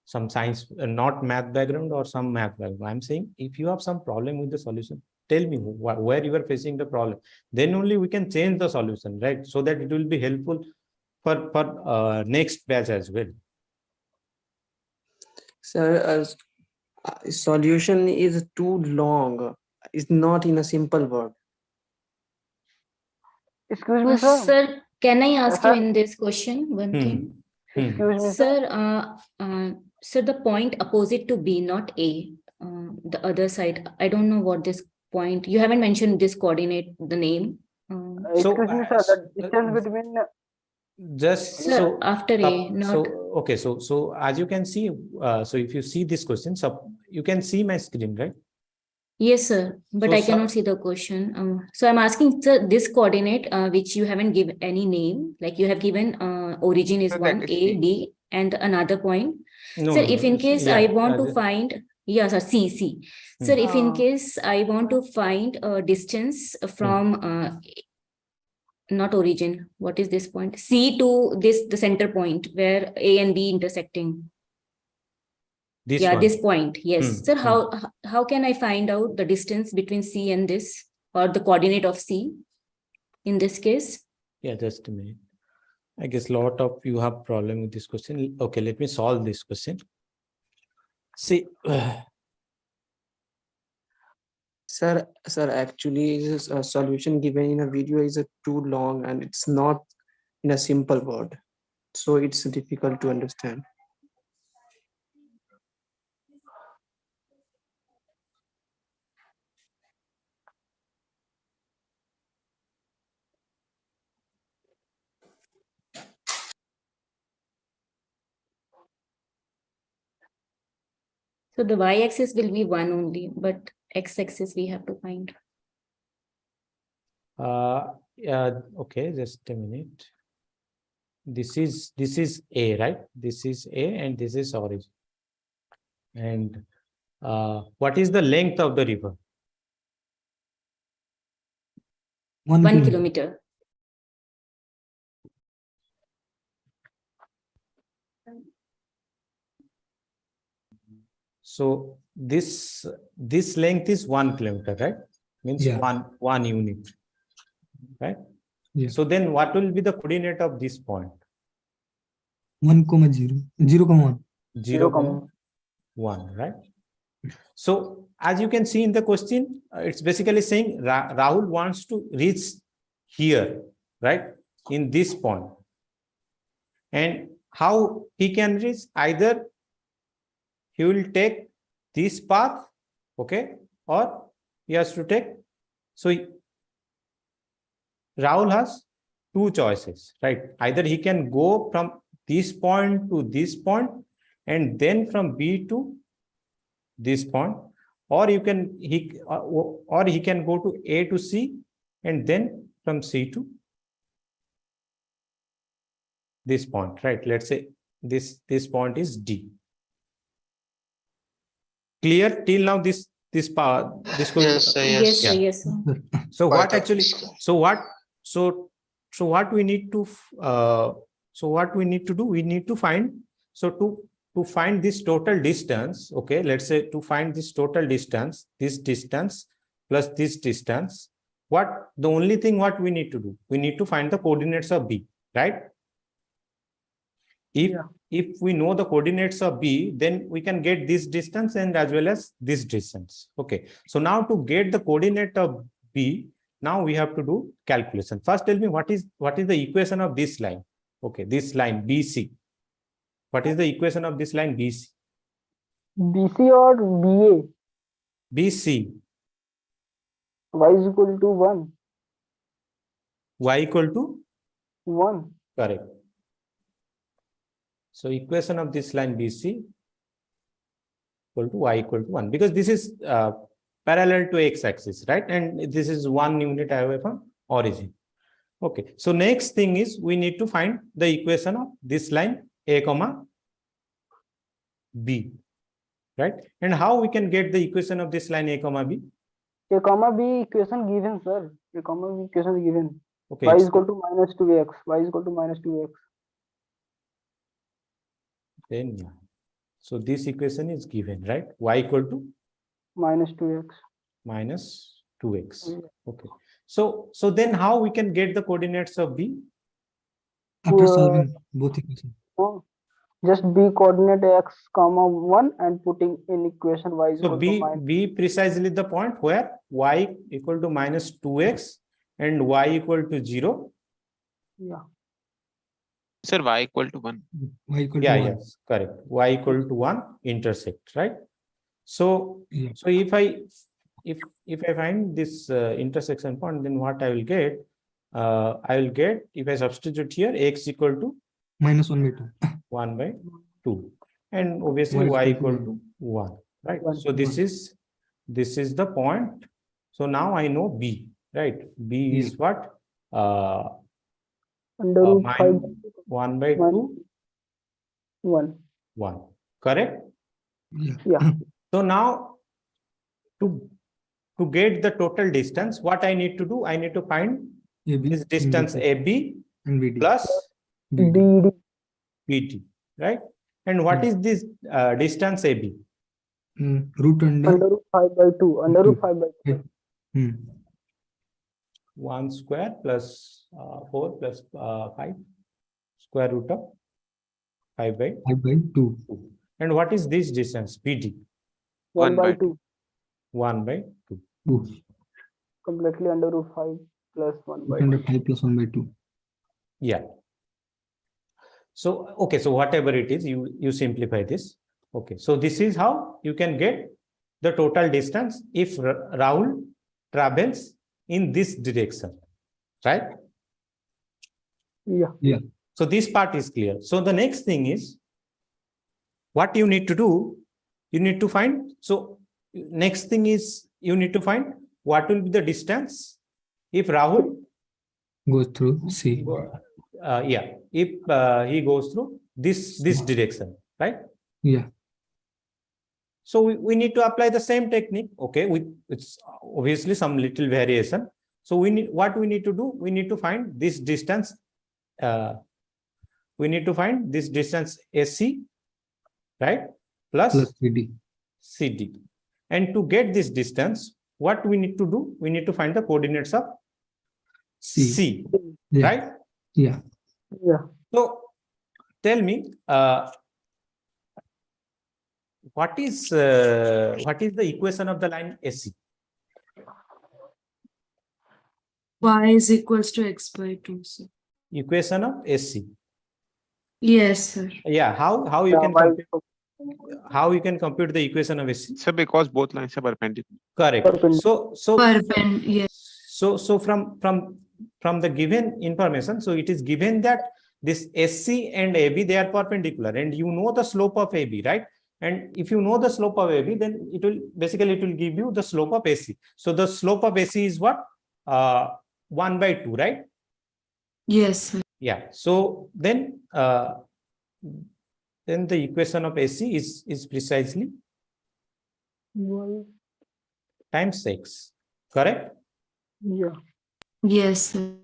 some science, not math background or some math background. I'm saying if you have some problem with the solution, tell me where you are facing the problem. Then only we can change the solution, right? So that it will be helpful for next batch as well. sir. Solution is too long. It's not in a simple word. Excuse me, sir. Sir, can I ask you Sir. in this question one thing? Excuse me, sir. Sir, the point opposite to B, not A, the other side. I don't know what this point. You haven't mentioned this coordinate, the name. Excuse me, sir. The distance between Just Sir, so after A, not. so okay, so as you can see, so if you see this question, so you can see my screen, right? Yes, sir, but So, I cannot see the question. So I'm asking, sir, this coordinate, which you haven't given any name, like you have given origin is So that 1, is A, C. B, and another point. No, Sir, no, if no, in case yeah, I want to the- find, yeah, sir, C. Sir, if in case I want to find a distance from, not origin, what is this point? C to the center point where A and B intersecting. this Yeah, one. this point. Yes. Hmm, Sir, how can I find out the distance between C and this, or the coordinate of C in this case? Yeah, just a minute. I guess a lot of you have problem with this question. Okay, let me solve this question. See, Sir, actually, a solution given in a video is too long and it's not in a simple word, so it's difficult to understand. So the y-axis will be 1 only, but x-axis we have to find. yeah, okay, just a minute. This is A, right? This is A and this is origin. And what is the length of the river? 1 kilometer. So this length is 1 kilometer, right? Means one unit, right? Yeah. So then what will be the coordinate of this point? 1, 0, 0, 0, 1, right? So as you can see in the question, it's basically saying Rahul wants to reach here, right? In this point. And how he can reach? Either he will take this path, okay, or he has to take. So Rahul has two choices, right? Either he can go from this point to this point and then from B to this point, or he can go to A to C and then from C to this point, right? Let's say this point is D. Clear till now? This part, this could, Yes, sir, Yes, sir, Yeah. yes, sir. so Quite what a- actually, so what we need to what we need to do, we need to find, so to find this total distance, okay, let's say to find this total distance, this distance plus this distance, what the only thing what we need to do, we need to find the coordinates of B, right? If we know the coordinates of B, then we can get this distance and as well as this distance. Okay, so now to get the coordinate of B, now we have to do calculation. First, tell me what is the equation of this line? Okay, this line BC. What is the equation of this line BC? BC or BA? BC. Y is equal to 1. Y equal to 1. correct. So equation of this line BC equal to Y equal to 1, because this is parallel to x-axis, right? And this is 1 unit away from origin. Okay, so next thing is we need to find the equation of this line A comma B, right? And how we can get the equation of this line A comma B? A comma B equation given, sir. A comma B equation given. Okay, Y is equal to minus 2x. Y is equal to minus 2x. then yeah. So this equation is given, right? Y equal to Minus 2x. minus 2x. Yeah. Okay. So then how we can get the coordinates of B? After solving both equations. No, just B coordinate x comma 1 and putting in equation y is So equal to minus. B precisely the point where Y equal to minus 2x and Y equal to 0. Yeah. Sir, y equal to 1. Y equal to Yeah, 1. yes, correct. Y equal to 1 intersect, right? So, Yeah. so if I find this intersection point, then what I will get? I will get, if I substitute here, x equal to Minus 1 by 2. 1 by 2, and obviously Y is y equal equal to to 1, right? 1. So this is the point. So now I know B, right? B is what? Under root 5 1 by 2, 1. 1, correct? Yeah. So now to get the total distance, what I need to do, I need to find AB this distance AB and BD. plus BD. DD. BT, right? And what is this distance AB? Root under. Under root 5 by 2. Under root 5 by 2. 1 square plus 4 plus 5 square root of 5 by 5 by 2. 2. And what is this distance BD? 1 by by 2. 1 by 2. 2. Completely under root 5 plus 1 by Under 2. 5 plus 1 by 2. Yeah. So, okay, so whatever it is, you simplify this. Okay, so this is how you can get the total distance if Rahul travels in this direction, right? Yeah. So this part is clear. So the next thing is, what you need to do, you need to find, so next thing is you need to find what will be the distance if Rahul Goes through C. if he goes through this direction, right? Yeah. So we need to apply the same technique. Okay, it's obviously some little variation. So what we need to do, we need to find this distance. We need to find this distance AC, right? Plus CD. And to get this distance, what we need to do, we need to find the coordinates of C, Yeah. right? Yeah. So tell me, what is the equation of the line AC? Y is equals to x by 2, sir. Equation of AC. Yes, sir. Yeah, how you can compute, how you can compute the equation of AC? Sir, because both lines are perpendicular. Correct. So Yes. so from the given information, so it is given that this SC and AB, they are perpendicular, and you know the slope of AB, right? And if you know the slope of AB, then it will give you the slope of AC. So the slope of AC is what? 1 by 2, right? Yes, sir. Yeah. So then the equation of AC is precisely Y. times x, correct? Yeah. Yes, sir.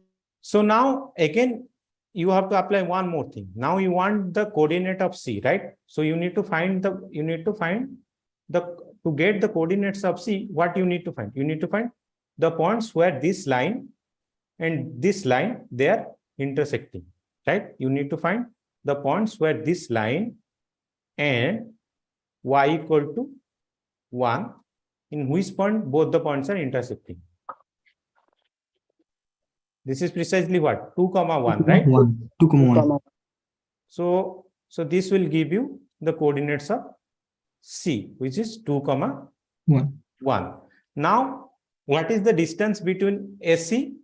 So now again, you have to apply one more thing. Now you want the coordinate of C, right? So you need to find the, to get the coordinates of C, what you need to find? You need to find the points where this line and this line, they are intersecting, right? You need to find the points where this line and y equal to 1, in which point both the points are intersecting. This is precisely what? 2, 1, right? 1, 2, 1. So this will give you the coordinates of C, which is 2, 1. Now, what is the distance between AC?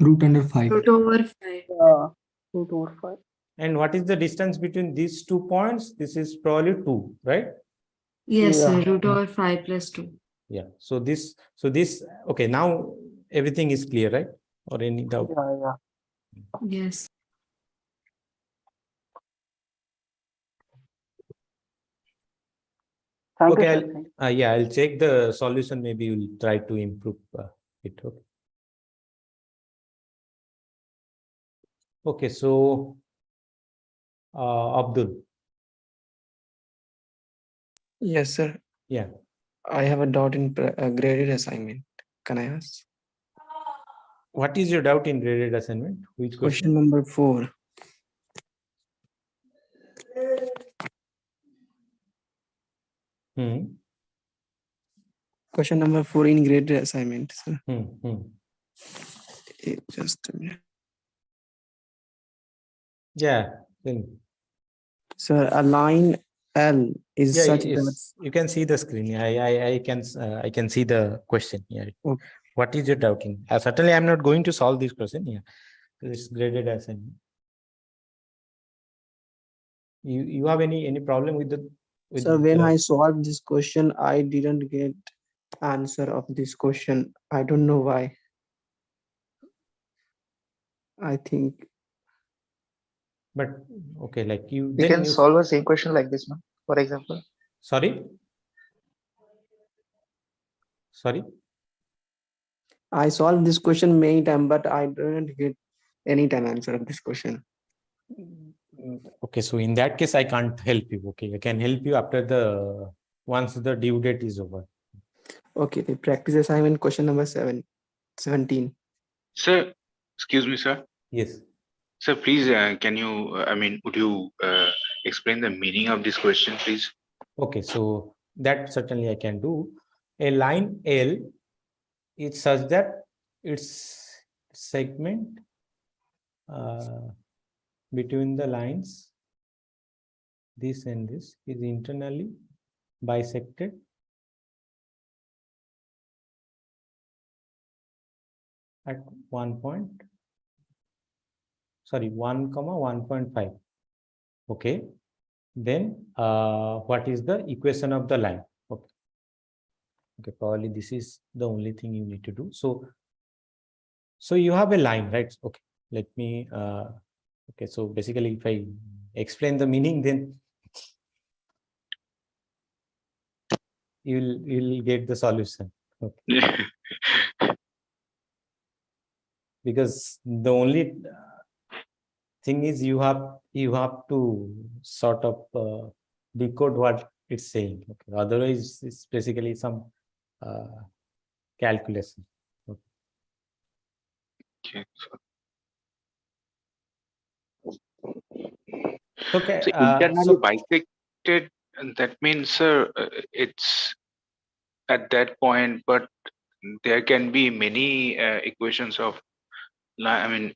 Root under 5. Root over 5. Root over 5. And what is the distance between these 2 points? This is probably 2, right? Yes, sir. Yeah. Root over 5 plus 2. Yeah. So this, okay, now everything is clear, right? Or any doubt? Yeah. Yes. Thank Okay, you, sir. Thank you. yeah, I'll check the solution. Maybe you'll try to improve it. Okay. Okay, so Abdul. Yes, sir. Yeah. I have a doubt in graded assignment. Can I ask? What is your doubt in graded assignment? Which Question question? number 4. Question number 4 in graded assignment, sir. Just a minute. Yeah. Then. Sir, a line L is Yeah, such that yes. You can see the screen. I can see the question. Yeah. Okay. What is your doubting? Certainly, I'm not going to solve this question. Yeah, it's graded assignment. You have any problem with the? So when I solved this question, I didn't get answer of this question. I don't know why. I think. But okay, like you. We Then can you solve the same question like this, no? For example. Sorry. I solved this question many times, but I didn't get any time answer of this question. Okay, so in that case, I can't help you. Okay, I can help you after once the due date is over. Okay, the practice assignment question number 17. Sir, excuse me, sir. Yes. Sir, please, can you, would you explain the meaning of this question, please? Okay, so that certainly I can do. A line L is such that its segment between the lines, this and this, is internally bisected at 1 comma 1.5. Okay, then what is the equation of the line? Okay, probably this is the only thing you need to do. So you have a line, right? Okay, let me okay, so basically if I explain the meaning, then you'll get the solution. Okay. Because the only thing is you have to sort of decode what it's saying. Okay. Otherwise, it's basically some calculation. Okay. Okay. So internally bisected, and that means, sir, it's at that point, but there can be many equations of line.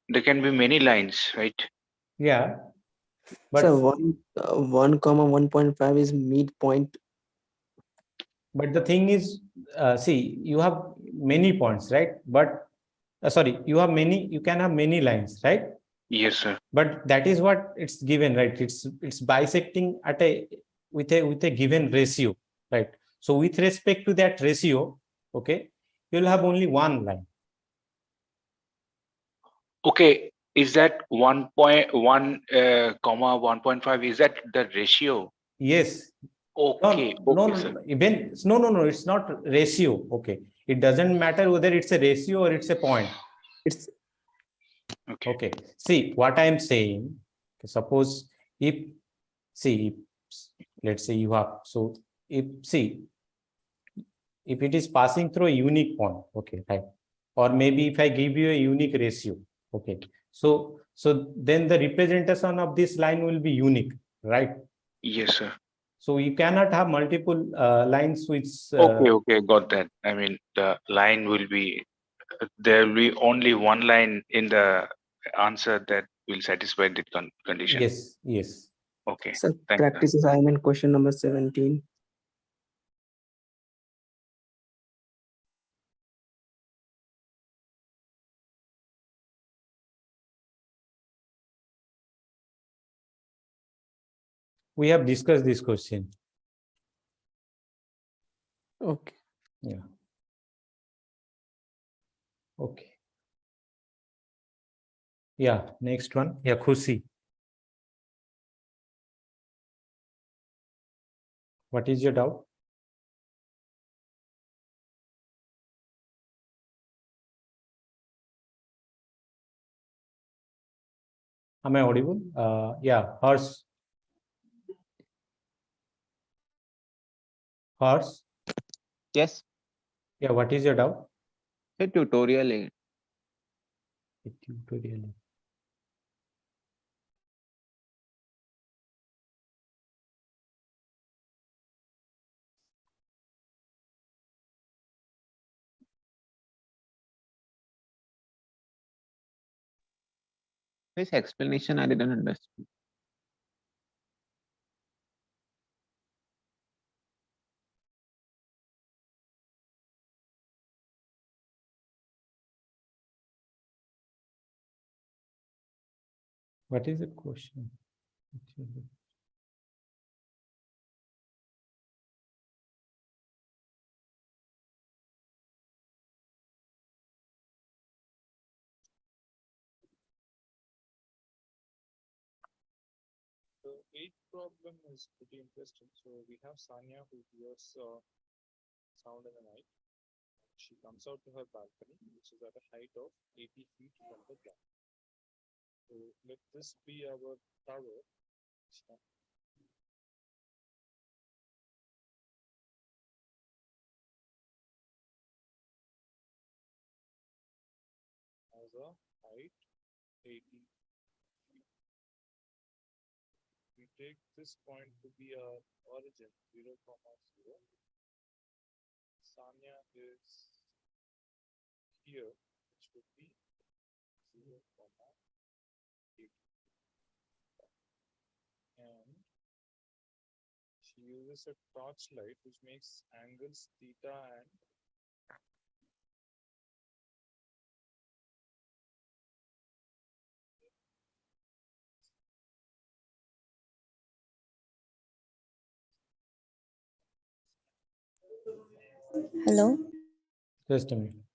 There can be many lines, right? Yeah. But so 1 comma 1.5 is midpoint. But the thing is, see, you have many points, right? But sorry, you can have many lines, right? Yes, sir. But that is what it's given, right? It's bisecting at with a given ratio, right? So with respect to that ratio, okay, you'll have only one line. Okay, is that 1.1 comma 1.5? Is that the ratio? Yes, Okay, no, okay, sir. no, it's not ratio. Okay, it doesn't matter whether it's a ratio or it's a point. It's Okay. Okay, see what I am saying. Suppose if, see, let's say you have, so if, see, if it is passing through a unique point, okay, right? Or maybe if I give you a unique ratio, okay. So then the representation of this line will be unique, right? Yes, sir. So you cannot have multiple lines which. Okay, got that. I mean, the line will be, there will be only one line in the answer that will satisfy the condition. Yes, yes. Okay, so thanks, sir. practice assignment question number 17. We have discussed this question. Okay. Yeah. Okay. Yeah, next one. Yeah, Khushi. What is your doubt? Am I audible? Yeah, horse. Horse. Yes, Yeah, what is your doubt? the tutorial. Tutorial. This explanation I didn't understand. What is the question? The eighth problem is pretty interesting. So we have Sanya who hears sound in the night. She comes out to her balcony, which is at a height of 80 feet from the ground. So let this be our tower. Has a height 80 feet. We take this point to be our origin 0, 0. Sanya is here, which would be 0, 8. And she uses a torchlight which makes angles theta and Hello. Just a minute.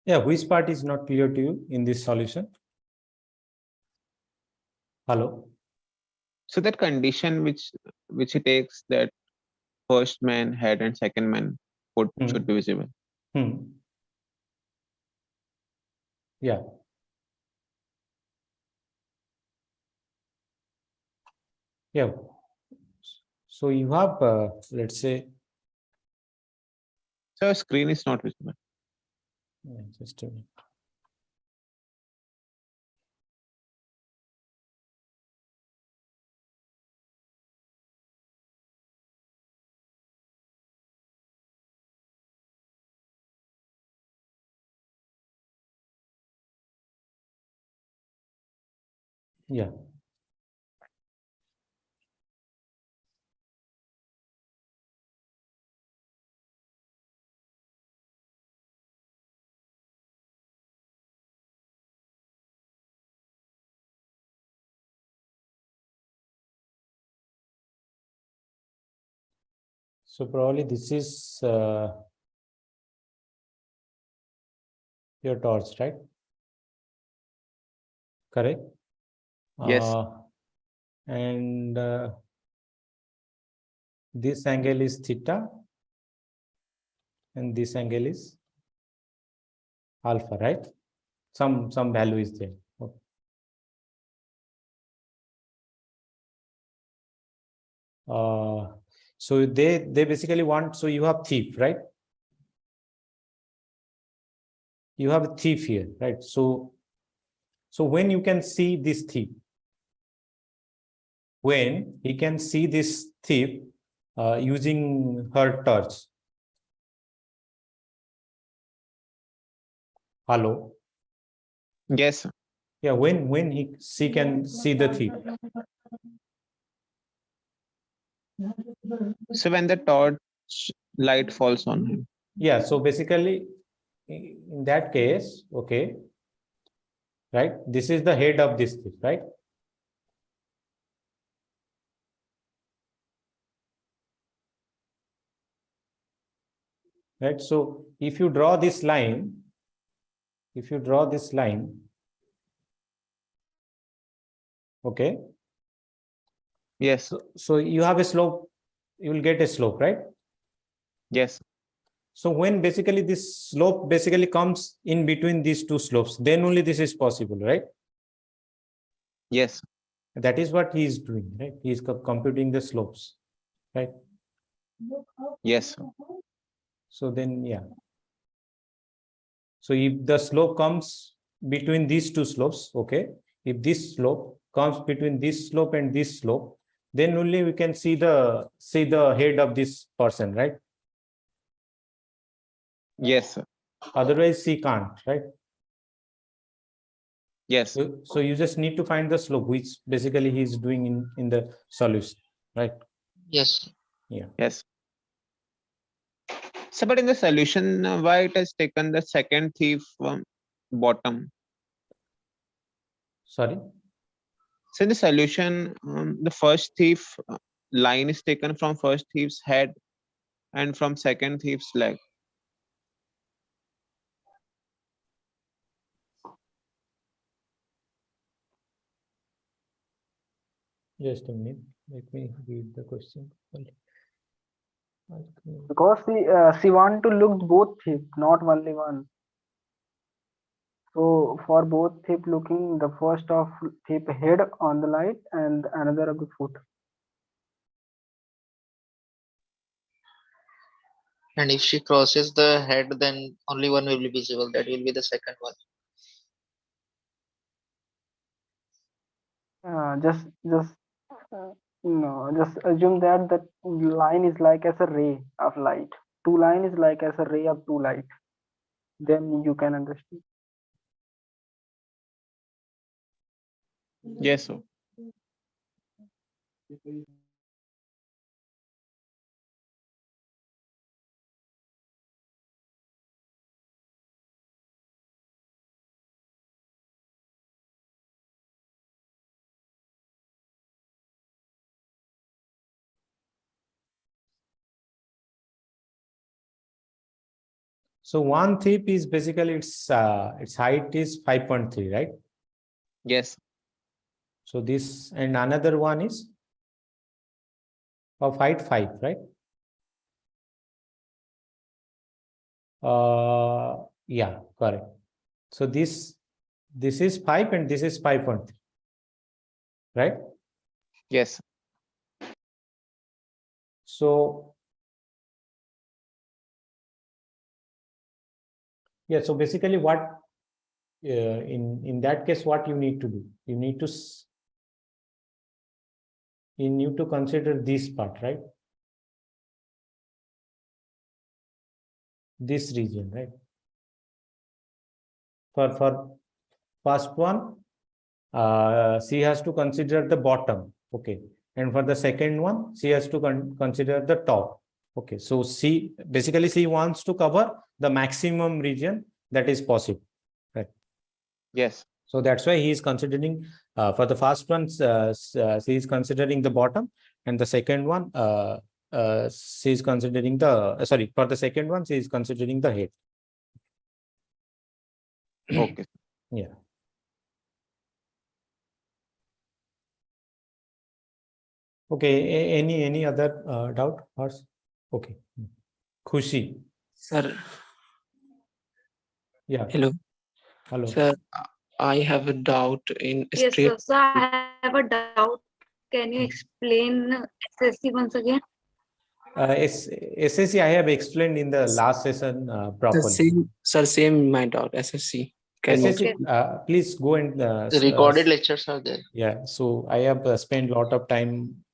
Yeah, which part is not clear to you in this solution? Hello? So that condition which it takes that first man, head, and second man foot should be visible. Yeah. Yeah. So you have, let's say. So screen is not visible. Yeah, just a minute. Yeah. So probably this is your torch, right? Correct? Yes. And this angle is theta, and this angle is alpha, right? Some value is there. Okay. So they basically want, so you have thief, right? You have a thief here, right? So when you can see this thief, when he can see this thief using her torch. Hello. Yes. Yeah, when she can see the thief. So when the torch light falls on him. Yeah, so basically in that case, okay, right? This is the head of this thief, right? Right. So if you draw this line, okay. Yes. So you have a slope, you will get a slope, right? Yes. So when basically this slope basically comes in between these two slopes, then only this is possible, right? Yes. That is what he is doing, right? He is computing the slopes, right? Yes. So then, yeah. So if the slope comes between these two slopes, okay, if this slope comes between this slope and this slope, then only we can see the head of this person, right? Yes. Otherwise, he can't, right? Yes. So you just need to find the slope, which basically he is doing in the solution, right? Yes. Yeah. Yes. So, but in the solution, why it has taken the second thief bottom? Sorry. So in the solution, the first thief line is taken from first thief's head and from second thief's leg. Just a minute. Let me read the question. Because she want to look both thief, not only one. So for both thief looking, the first of thief head on the light and another of the foot. And if she crosses the head, then only one will be visible. That will be the second one. Just no, just assume that the line is like as a ray of light. Two line is like as a ray of two light. Then you can understand. Yes, sir. So one thief is basically its height is 5.3, right? Yes. So this, and another one is of height 5, right? Yeah, correct. So this is 5 and this is 5.3, right? Yes. So yeah, so basically what in that case, what you need to do, you need to consider this part, right? This region, right? For first one, she has to consider the bottom. Okay. And for the second one, she has to consider the top. Okay. So she basically she wants to cover the maximum region that is possible. Right. Yes. So that's why he is considering for the first one, she is considering the bottom, and the second one, she is considering the sorry, for the second one, she is considering the head. Okay. Yeah. Okay. Any other doubt? Hers? Okay. Khushi. Sir, Yeah. hello. Hello. Sir, I have a doubt in Yes, straight. sir. So I have a doubt. Can you explain SSC once again? SSC, I have explained in the last session The properly. same, sir, same my doubt. SSC. Can you SSC, please go and The recorded lectures are there. yeah. So I have spent a lot of time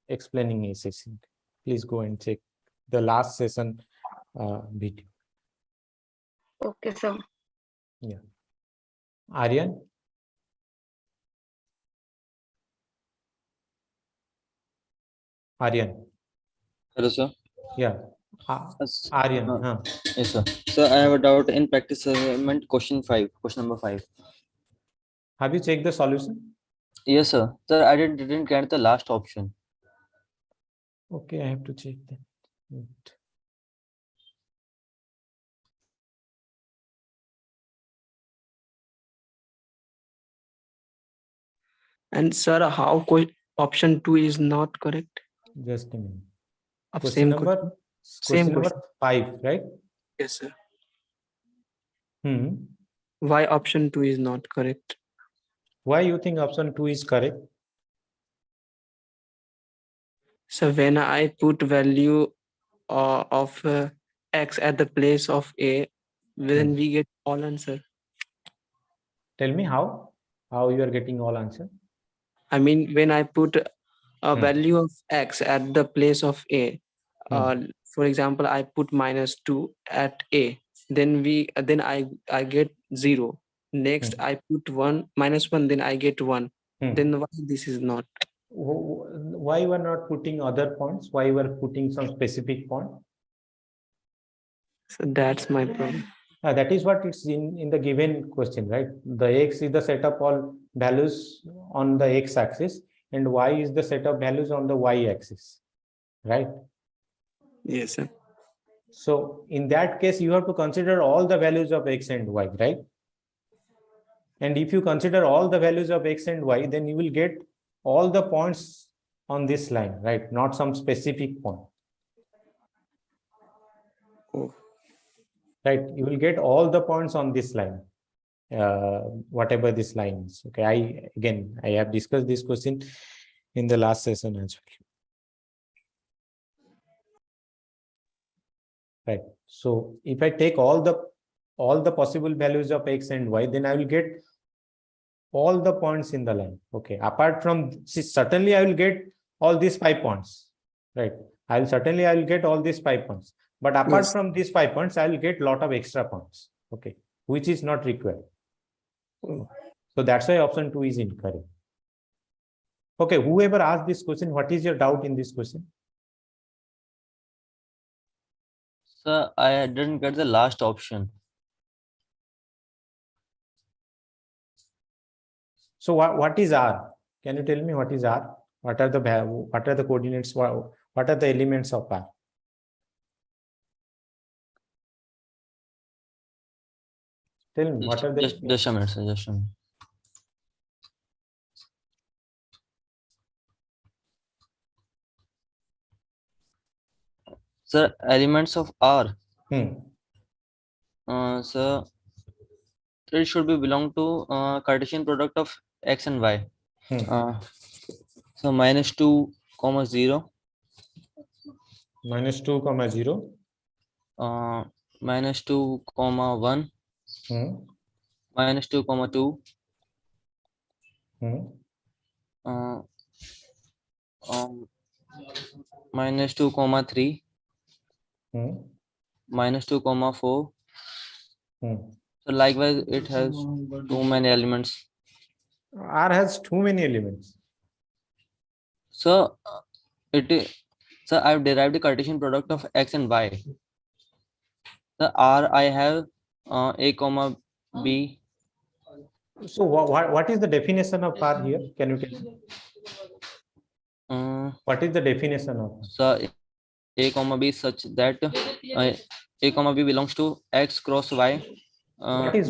explaining SSC. Please go and check the last session video. Okay, sir. Yeah. Aryan? Aryan. Hello, sir. Yeah. Aryan. Yes, sir. So I have a doubt in practice assignment question number 5. Have you checked the solution? Yes, sir. Sir, I didn't get the last option. Okay, I have to check that. Wait. And sir, how option 2 is not correct? Just a minute. Of Question same number, question. question Same number question. 5, right? Yes, sir. Hmm. Why option 2 is not correct? Why you think option 2 is correct? So when I put value of x at the place of a, then we get all answer. Tell me how you are getting all answer. I mean, when I put a value of x at the place of a, for example, I put -2 at a, then I get 0. Next, I put 1 -1, then I get 1. Then why this is not? Why you are not putting other points? Why you are putting some specific point? So that's my problem. That is what it's in the given question, right? The x is the set of all values on the x-axis, and y is the set of values on the y-axis, right? Yes, sir. So in that case, you have to consider all the values of x and y, right? And if you consider all the values of x and y, then you will get all the points on this line, right? Not some specific point. Right? You will get all the points on this line, whatever this line is. Okay. I have discussed this question in the last session as well. Right. So if I take all the possible values of x and y, then I will get all the points in the line. Okay. Apart from, see, certainly I will get all these 5 points, right? I will get all these 5 points. But apart from these 5 points, I will get a lot of extra points, okay, which is not required. So that's why option 2 is incorrect. Okay, whoever asked this question, what is your doubt in this question? Sir, I didn't get the last option. So what is R? Can you tell me what is R? What are the coordinates? What are the elements of R? Tell me, what are the... Just a minute, sir. Just a minute. Sir, elements of R. So it should be belong to Cartesian product of x and y. So -2, 0. -2, 0. -2, 1. -2, 2. -2, 3. -2, 4. So likewise, it has too many elements. R has too many elements. So it is. So I've derived the Cartesian product of x and y. The R I have a comma b. So what is the definition of R here? Can you tell me? What is the definition of? So a comma b is such that a comma b belongs to x cross y. What is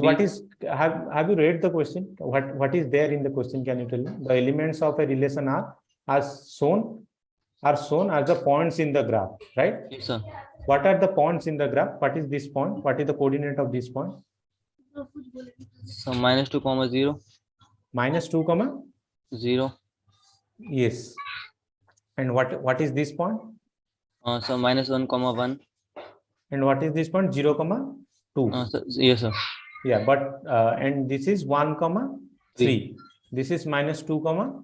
have you read the question? What is there in the question? Can you tell me? The elements of a relation are shown as the points in the graph, right? Yes, sir. What are the points in the graph? What is this point? What is the coordinate of this point? So -2, 0. -2, 0. Yes. And what is this point? So -1, 1. And what is this point? 0, 2. So, yes, sir. Yeah, but and this is 1, 3. This is -2,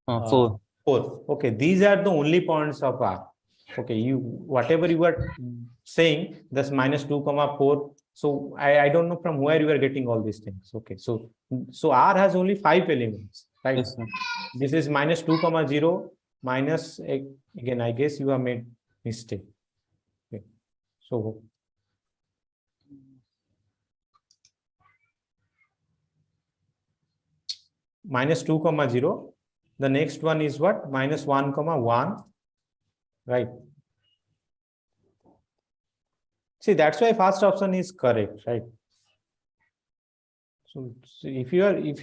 4. 4. Okay, these are the only points of R. Okay, whatever you were saying, that's -2, 4. So I don't know from where you are getting all these things. Okay, so R has only 5 elements, right? Yes, sir. This is -2, 0 minus, again, I guess you have made mistake. Okay, so -2, 0. The next one is what? -1, 1. Right. See, that's why first option is correct, right? So if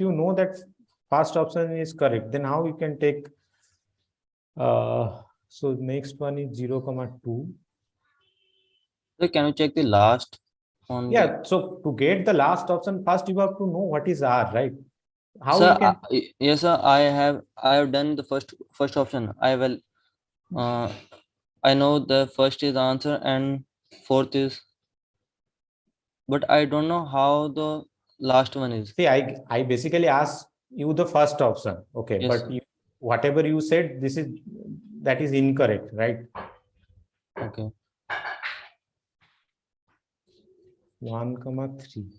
you know that first option is correct, then how you can take so next one is 0, 2. So can you check the last one? Yeah, so to get the last option, first you have to know what is R, right? How Sir, you can yes, sir. I have done the first option. I will. I know the first is the answer and fourth is, but I don't know how the last one is. see. I basically asked you the first option, okay, Yes, but whatever you said, that is incorrect, right? Okay. 1, 3.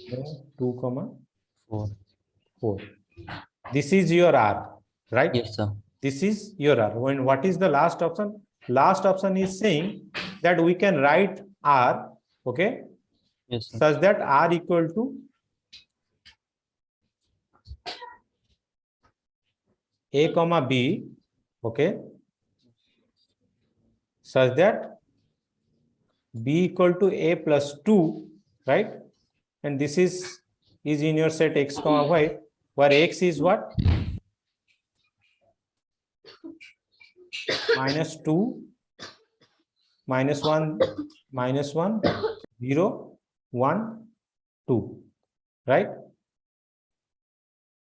Then 2, 4. This is your R, right? Yes, sir. This is your R. When what is the last option? Last option is saying that we can write R, okay, Yes, sir. such that R equal to A, B, okay, such that B equal to A plus 2, right? And this is in your set X, Y, where X is what? -2, -1, -1, 0, 1, 2, right?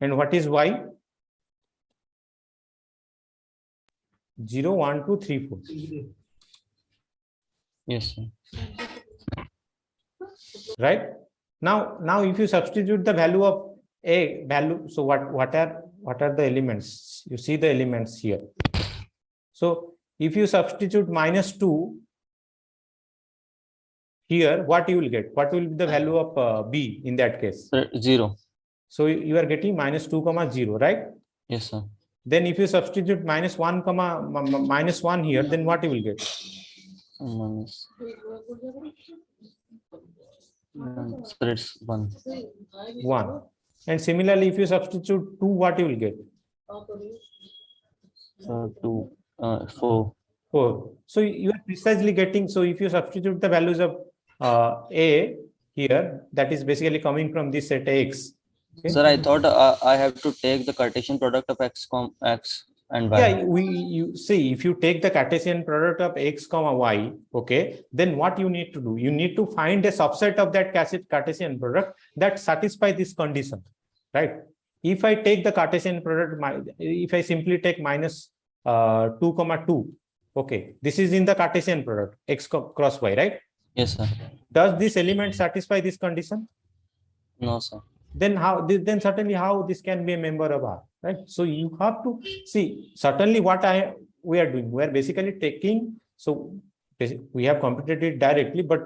And what is Y? 0, 1, 2, 3, 4. Yes, sir. Right? Now if you substitute the value of A value, so what are the elements? You see the elements here. So if you substitute -2 here, what you will get? What will be the value of B in that case? 0. So you are getting -2, 0, right? Yes, sir. Then if you substitute -1 here, then what you will get? So it's 1. 1. And similarly, if you substitute 2, what you will get? So 2, 4. 4. So you are precisely getting, so if you substitute the values of A here, that is basically coming from this set X. Okay? Sir, I thought I have to take the Cartesian product of x and y. Yeah, you see, if you take the Cartesian product of X, Y, okay, then what you need to do? You need to find a subset of that Cartesian product that satisfy this condition, right? If I take the Cartesian product, if I simply take -2, 2, okay, this is in the Cartesian product X cross Y, right? Yes, sir. Does this element satisfy this condition? No, sir. Then then certainly how this can be a member of R, right? So you have to see, certainly what we are doing, we are basically taking, so we have computed it directly, but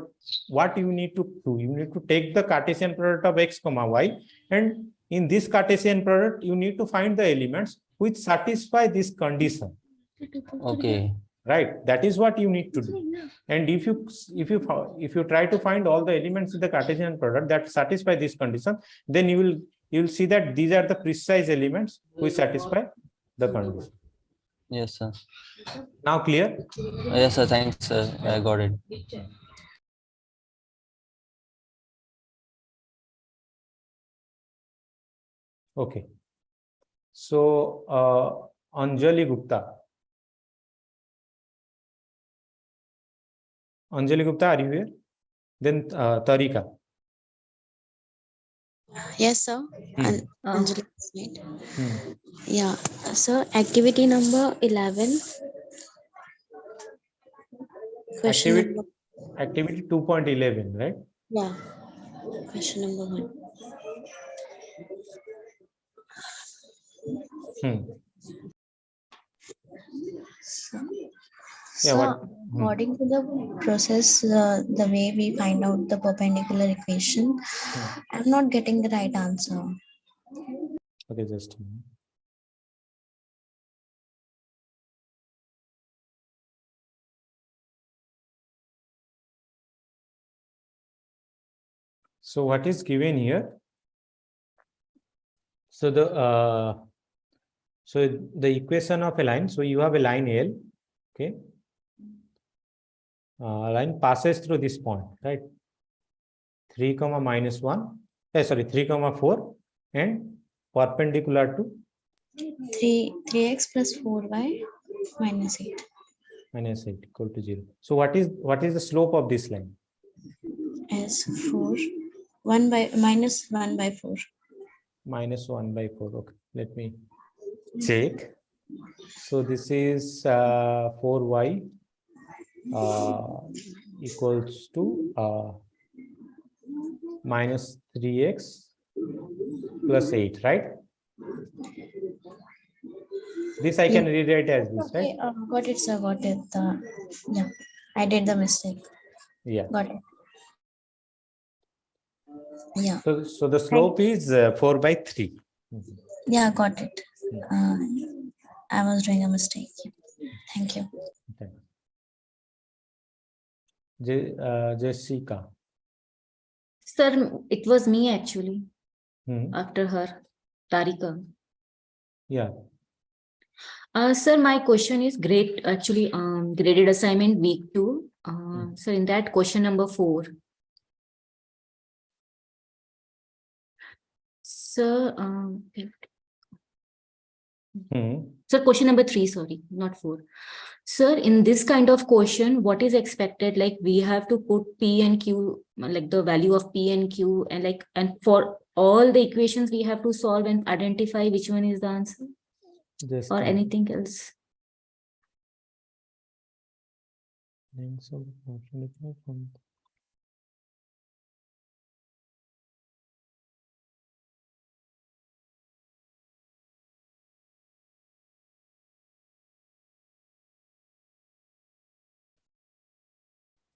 what you need to do, you need to take the Cartesian product of x comma y, and in this Cartesian product you need to find the elements which satisfy this condition. Okay. Right, that is what you need to do. And if you try to find all the elements in the Cartesian product that satisfy this condition, then you will see that these are the precise elements which satisfy the condition. Yes, sir. Now clear? Yes, sir. Thanks, sir. I got it. Okay. So Anjali Gupta. Anjali Gupta, are you here? Then Tarika. Yes, sir. Anjali. Hmm. Yeah, so activity number 11. Question number, Activity 2.11, right? yeah, question number 1. Yeah, So, what? according to the process, the way we find out the perpendicular equation, I'm not getting the right answer. Okay, just a minute. So what is given here? So the equation of a line. So you have a line L. Okay. Line passes through this point, right? 3, minus 1. 3, 4, and perpendicular to 3x plus 4y minus 8. Minus 8 equal to 0. So what is the slope of this line? As 4, 1 by minus 1 by 4. Minus 1 by 4. Okay, let me check. So this is 4y equals to minus 3x plus 8, right? This I can rewrite as this, right? Okay, got it, sir. Got it. Yeah, I did the mistake. Yeah. Got it. Yeah. So the slope is 4 by 3. Yeah, got it. I was doing a mistake. Thank you. Jessica. Sir, it was me actually. After her, Tarika. Yeah. Sir, my question is graded assignment week 2. So in that question number 4. Sir, Sir, question number 3, sorry, not 4. Sir, in this kind of question, what is expected? Like we have to put P and Q, like the value of P and Q, and for all the equations we have to solve and identify which one is the answer, or anything else.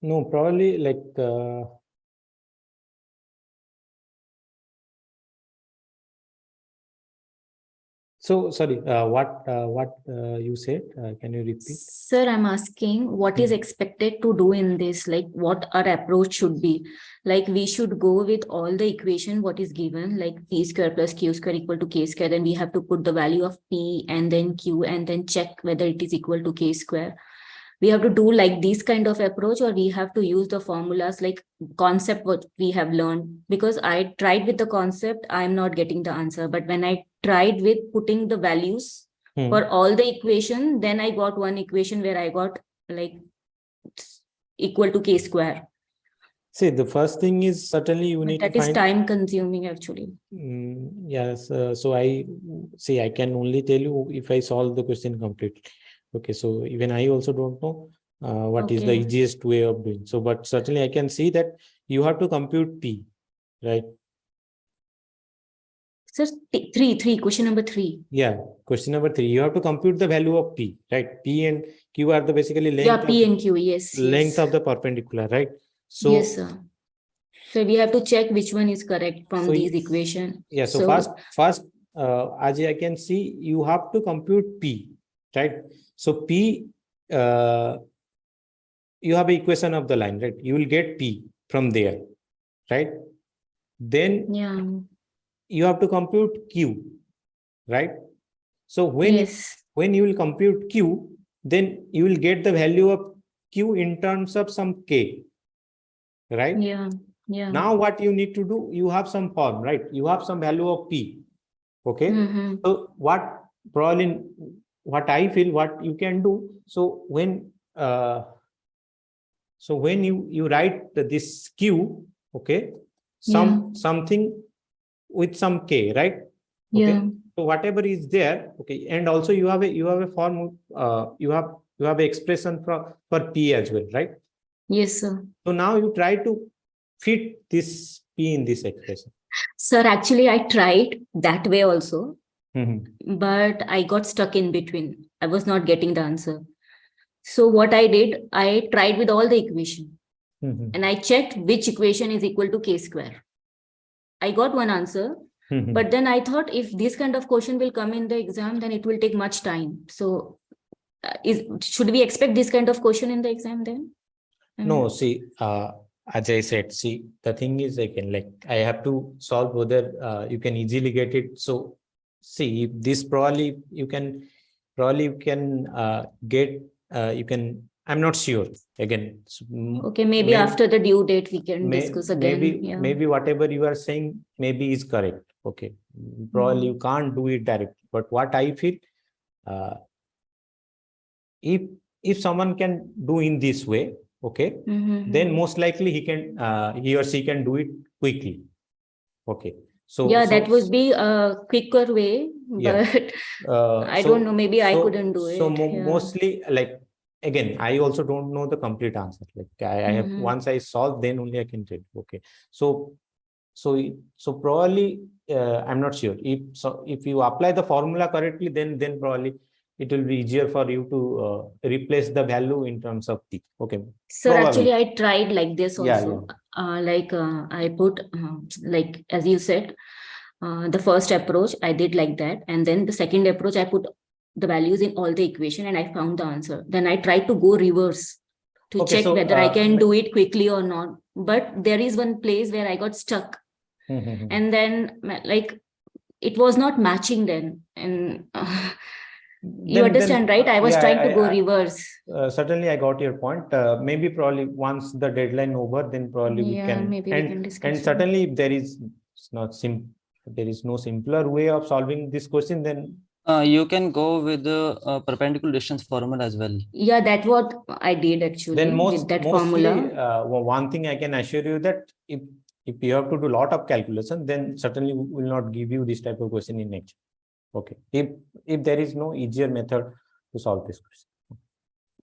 No, probably like so sorry, what you said, can you repeat? Sir, I'm asking what is expected to do in this, like what our approach should be. Like we should go with all the equation what is given, like p square plus q square equal to k square, then we have to put the value of p and then q and then check whether it is equal to k square. We have to do like this kind of approach, or we have to use the formulas like concept what we have learned? Because I tried with the concept, I'm not getting the answer. But when I tried with putting the values for all the equation, then I got one equation where I got like equal to k square. See, the first thing is certainly you need that to is find time consuming actually. Yes, so I can only tell you if I solve the question completely. Okay, so even I also don't know what is the Okay. easiest way of doing. So, but certainly I can see that you have to compute P, right? Sir, question number 3. Yeah, question number 3. You have to compute the value of P, right? P and Q are the basically length Yeah, of, P and Q, yes. length yes. of the perpendicular, right? So yes, sir. So we have to check which one is correct from So these equations. yeah, so first as I can see, you have to compute P, right? So P, you have an equation of the line, right? You will get P from there, right? Then Yeah. you have to compute Q, right? So Yes. when you will compute Q, then you will get the value of Q in terms of some K, right? Yeah. Yeah. Now what you need to do, you have some form, right? You have some value of P. Okay. Mhm. So what I feel what you can do. So when you write this Q, okay, something with some K, right? Okay. Yeah. So whatever is there, okay, and also you have a form, you have an expression for P as well, right? Yes, sir. So now you try to fit this P in this expression. Sir, actually, I tried that way also, Mhm. but I got stuck in between. I was not getting the answer. So what I did, I tried with all the equation Mhm. and I checked which equation is equal to K square. I got one answer, Mhm. but then I thought if this kind of question will come in the exam, then it will take much time. So should we expect this kind of question in the exam then? No, see, as I said, see, the thing is again, like I have to solve whether you can easily get it. So see, if this probably you can get, you can, I'm not sure again. Okay, maybe after the due date we can discuss again. Maybe whatever you are saying maybe is correct. Okay, probably you can't do it directly. But what I feel, if someone can do in this way, okay, then most likely he or she can do it quickly. Okay. So yeah, that would be a quicker way, yeah. but I don't know, maybe I couldn't do So it. Yeah. mostly, like again, I also don't know the complete answer. Like I have, once I solve, then only I can tell. Okay. So probably I'm not sure if you apply the formula correctly, then probably it will be easier for you to replace the value in terms of P. Okay. Sir, Probably. actually, I tried like this Yeah, also. I put, like, as you said, the first approach, I did like that. And then the second approach, I put the values in all the equation and I found the answer. Then I tried to go reverse to Okay, check so, whether I can do it quickly or not. But there is one place where I got stuck. And then, like, it was not matching then. And you understand, right? I was trying to go reverse. Certainly, I got your point. Maybe probably once the deadline over, then probably we can. Maybe we can discuss. And certainly, if there is there is no simpler way of solving this question, then you can go with the perpendicular distance formula as well. Yeah, that's what I did actually. Then with that formula. One thing I can assure you that if you have to do a lot of calculation, then certainly we will not give you this type of question in nature. Okay. If there is no easier method to solve this question.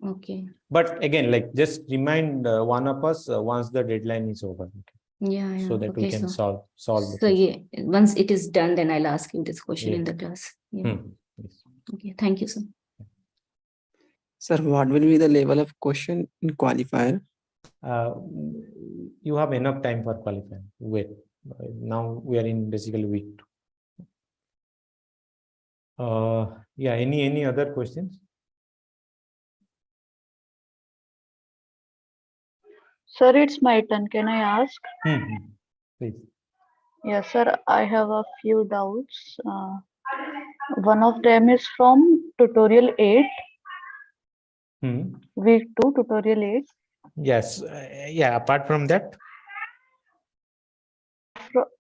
Okay. But again, like just remind one of us once the deadline is over. Okay. Yeah. So that we can solve the So question. yeah, once it is done, then I'll ask you this question in the class. Yeah. Yes. Okay. Thank you, sir. Sir, what will be the level of question in qualifier? You have enough time for qualifying. Wait, now we are in basically week 2. Yeah, any other questions? Sir, it's my turn. Can I ask? Please. Yes, sir. I have a few doubts. One of them is from tutorial 8, week 2, tutorial 8. Yes. Yeah. Apart from that.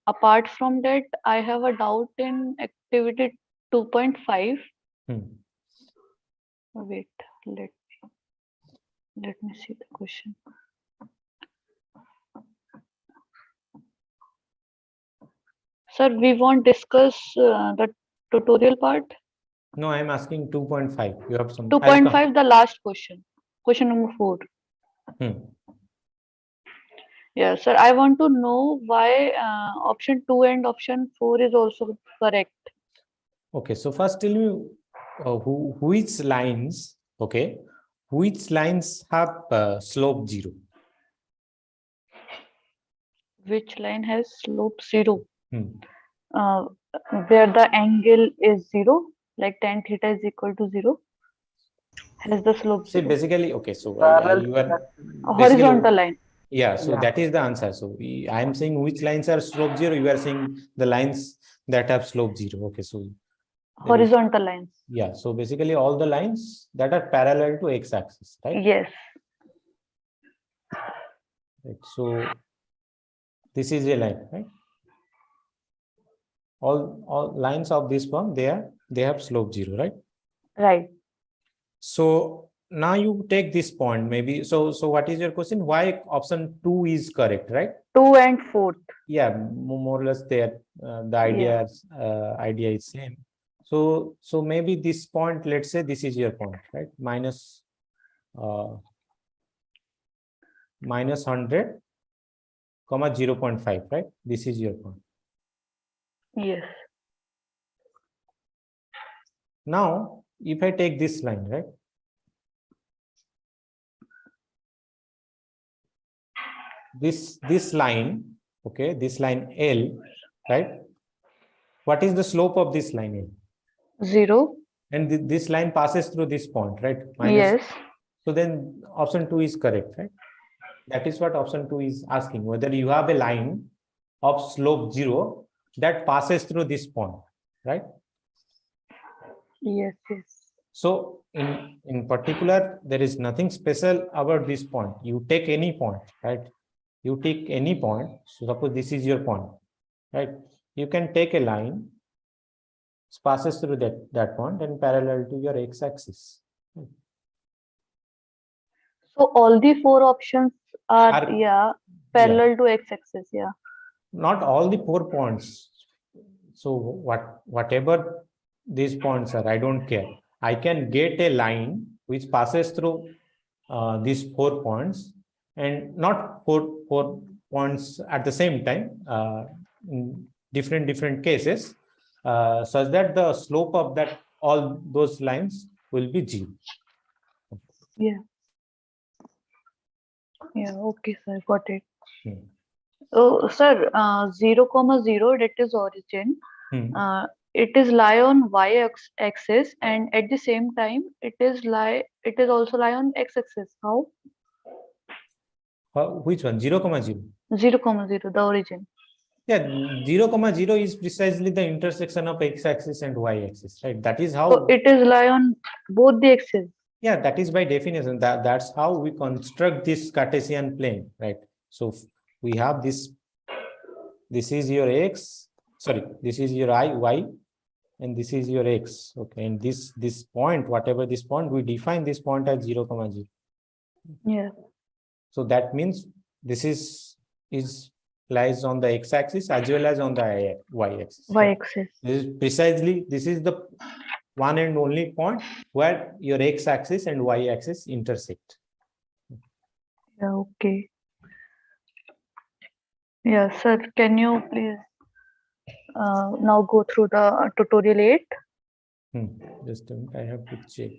Apart from that, I have a doubt in activity 2.5. Wait, let me see the question. Sir, we won't discuss the tutorial part. No, I'm asking 2.5. You have some 2.5, the last question. Question number 4. Yeah, sir. I want to know why option 2 and option 4 is also correct. Okay, so first tell me which lines, okay, which lines have slope 0? Which line has slope 0? Hmm. Uh, where the angle is 0, like tan theta is equal to 0, has the slope See, 0. basically, okay, so Parallel you are A horizontal line. Yeah, so that is the answer. So I am saying which lines are slope 0. You are saying the lines that have slope 0. Okay, so Horizontal lines. yeah, so basically all the lines that are parallel to x-axis, right? Yes. Right. So this is a line, right? All lines of this form, they have slope 0, right? Right. So now you take this point, maybe. So what is your question? Why option 2 is correct, right? 2 and 4. Yeah, more or less there. The idea is same. So maybe this point, let's say this is your point, right? Minus 100, comma 0.5, right? This is your point. Yes. Now, if I take this line, right? This line, okay, this line L, right? What is the slope of this line L? 0. And this line passes through this point, right? Yes. So then option 2 is correct, right? That is what option 2 is asking, whether you have a line of slope 0 that passes through this point, right? Yes, yes. So in particular, there is nothing special about this point. You take any point, right? You take any point. So suppose this is your point, right? You can take a line, passes through that point and parallel to your x-axis. So all the 4 options are parallel to x-axis. Yeah. Not all the 4 points. So whatever these points are, I don't care. I can get a line which passes through these 4 points, and not four points at the same time, in different cases, such that the slope of all those lines will be 0. Yeah. Yeah. Okay, sir. Got it. So, sir, 0, 0, that is origin. It is lie on y-axis, and at the same time, it is also lie on x-axis. How? Which one? 0, 0? 0, 0, the origin. Yeah, 0, 0 is precisely the intersection of x-axis and y-axis, right? That is how. So it is lie on both the axes. Yeah, that is by definition. That's how we construct this Cartesian plane, right? So we have this. This is your x. Sorry, this is your y, and this is your x. Okay, and this point, whatever this point, we define this point as 0, 0. Yeah. So that means this lies on the x-axis as well as on the y-axis. Y-axis. This is the one and only point where your x-axis and y-axis intersect. Yeah, okay. Yeah, sir, can you please now go through the tutorial 8? Just a minute, I have to check.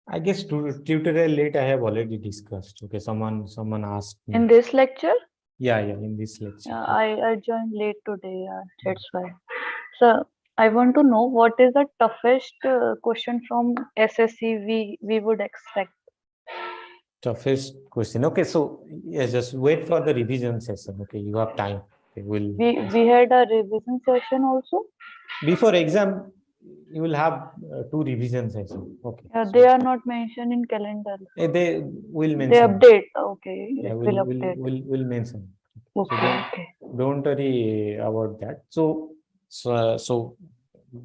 I guess tutorial 8 I have already discussed. Okay, someone asked me. In this lecture? Yeah, in this lecture. Yeah, I joined late today. That's why. So I want to know what is the toughest question from SSC we would expect. Toughest question. Okay, so yeah, just wait for the revision session. Okay, you have time. Okay, we had a revision session also. Before exam, you will have 2 revision sessions. Okay. Yeah, they are not mentioned in calendar. They will mention. They update. Okay. Yeah, we'll mention. Okay. So don't worry about that. So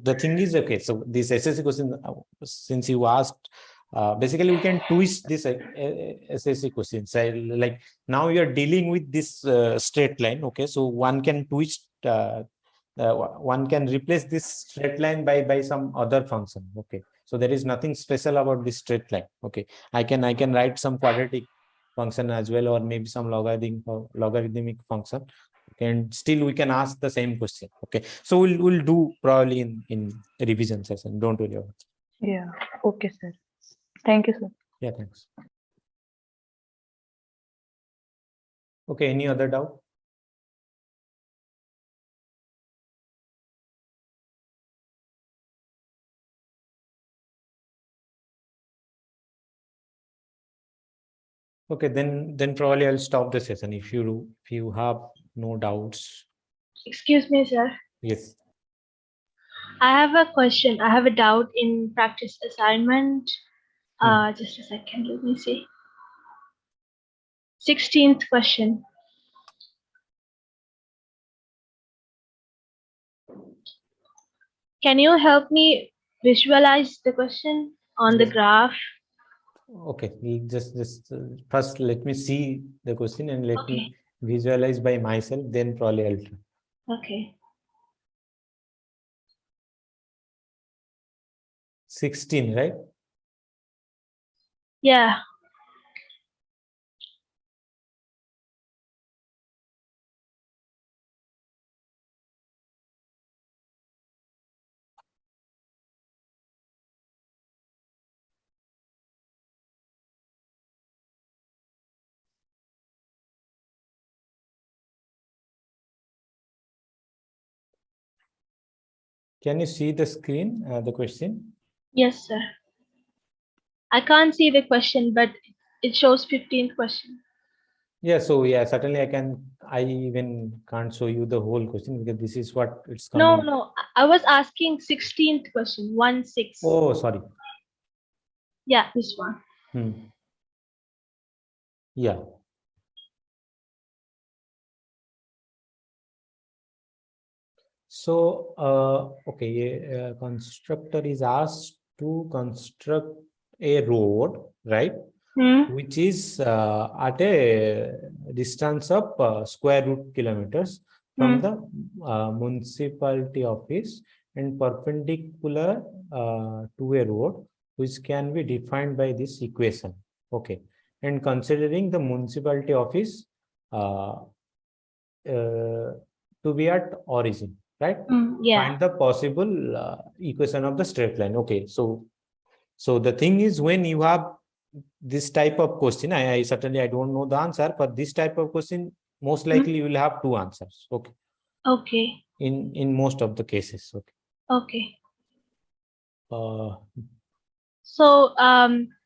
the thing is, okay, so this SSC question, since you asked, basically we can twist this SSC question. So like now you are dealing with this straight line. Okay, so one can twist one can replace this straight line by some other function. Okay, so there is nothing special about this straight line. Okay, I can write some quadratic function as well, or maybe some logarithmic function. Okay, and still we can ask the same question. Okay, so we'll do probably in revision session. Don't worry about it. Yeah. Okay, sir. Thank you, sir. Yeah, thanks. Okay, any other doubt? Okay, then probably I'll stop the session if you have no doubts. Excuse me, sir. Yes. I have a question. I have a doubt in practice assignment. Just a second. Let me see. 16th question. Can you help me visualize the question on the Yes. graph? Okay, just first let me see the question and let Okay. me visualize by myself, then probably I'll try. Okay. 16, right? Yeah. Can you see the screen, the question? Yes, sir. I can't see the question, but it shows 15th question. Yeah, so yeah, certainly I even can't show you the whole question because this is what it's coming. No, I was asking 16th question, 1-6. Oh, sorry. Yeah, this one. Yeah. So, okay, constructor is asked to construct a road, right? Which is at a distance of square root kilometers from the municipality office and perpendicular to a road, which can be defined by this equation. Okay, and considering the municipality office to be at origin, right? Yeah. Find the possible equation of the straight line. Okay, so the thing is, when you have this type of question, I certainly I don't know the answer, but this type of question most likely you will have two answers. Okay. Okay. In most of the cases. Okay. Okay. Uh, So,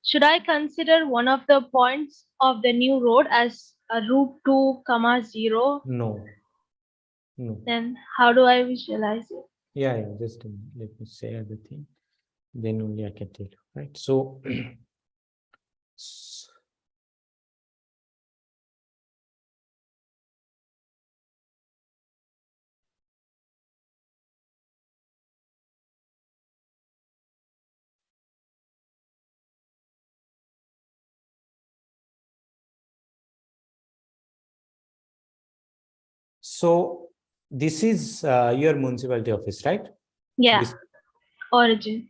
should I consider one of the points of the new road as a root 2, 0? no. Then how do I visualize it? Yeah, just let me say the thing. Then only I can tell you, right? So, so this is your municipality office, right? Yeah. This, origin.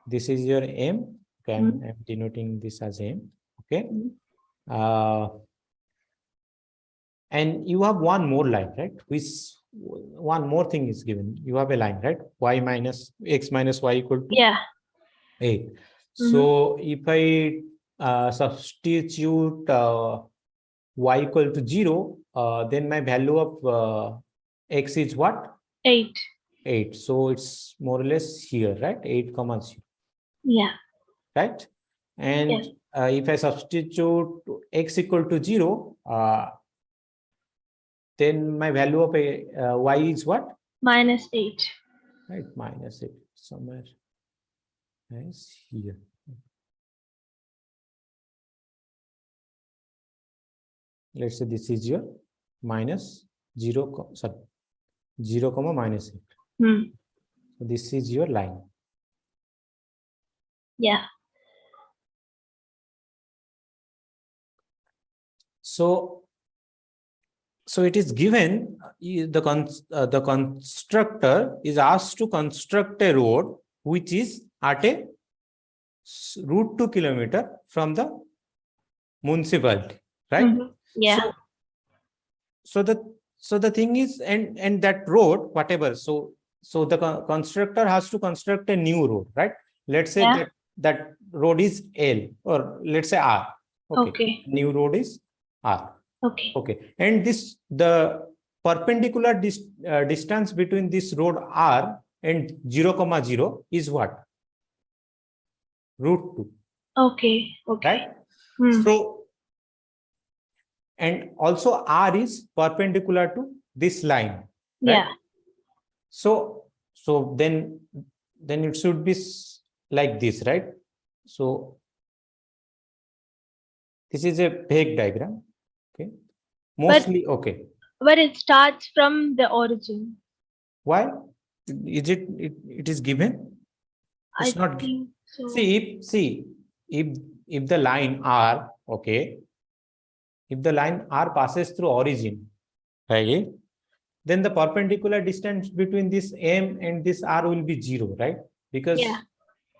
This is your M. Okay, I'm denoting this as M. Okay. And you have one more line, right? Which one more thing is given. You have a line, right? Y minus X minus Y equal to 8. So if I substitute Y equal to 0, then my value of X is what? 8. 8. So it's more or less here, right? 8 comma 0. Yeah. Right? And if I substitute X equal to 0, then my value of Y is what? Minus 8. Right, minus 8 somewhere. Nice here. Let's say this is your minus 0, sorry, 0 comma minus 8. So this is your line. Yeah. So so it is given, the constructor is asked to construct a road which is at a route 2 kilometer from the municipality, right? Yeah. So the thing is, and that road, whatever, so the constructor has to construct a new road, right? Let's say Yeah. that road is L, or let's say R. Okay. New road is R. Okay. And the perpendicular distance between this road R and 0, 0 is what? Root 2. Okay. Right? Hmm. So, and also R is perpendicular to this line. Right? Yeah. So then it should be like this, right? So this is a vague diagram. Okay. Mostly okay. But it starts from the origin. Why? Is it is given? It's I not. think so. See, if the line R, okay, if the line R passes through origin, right, then the perpendicular distance between this M and this R will be 0, right? Because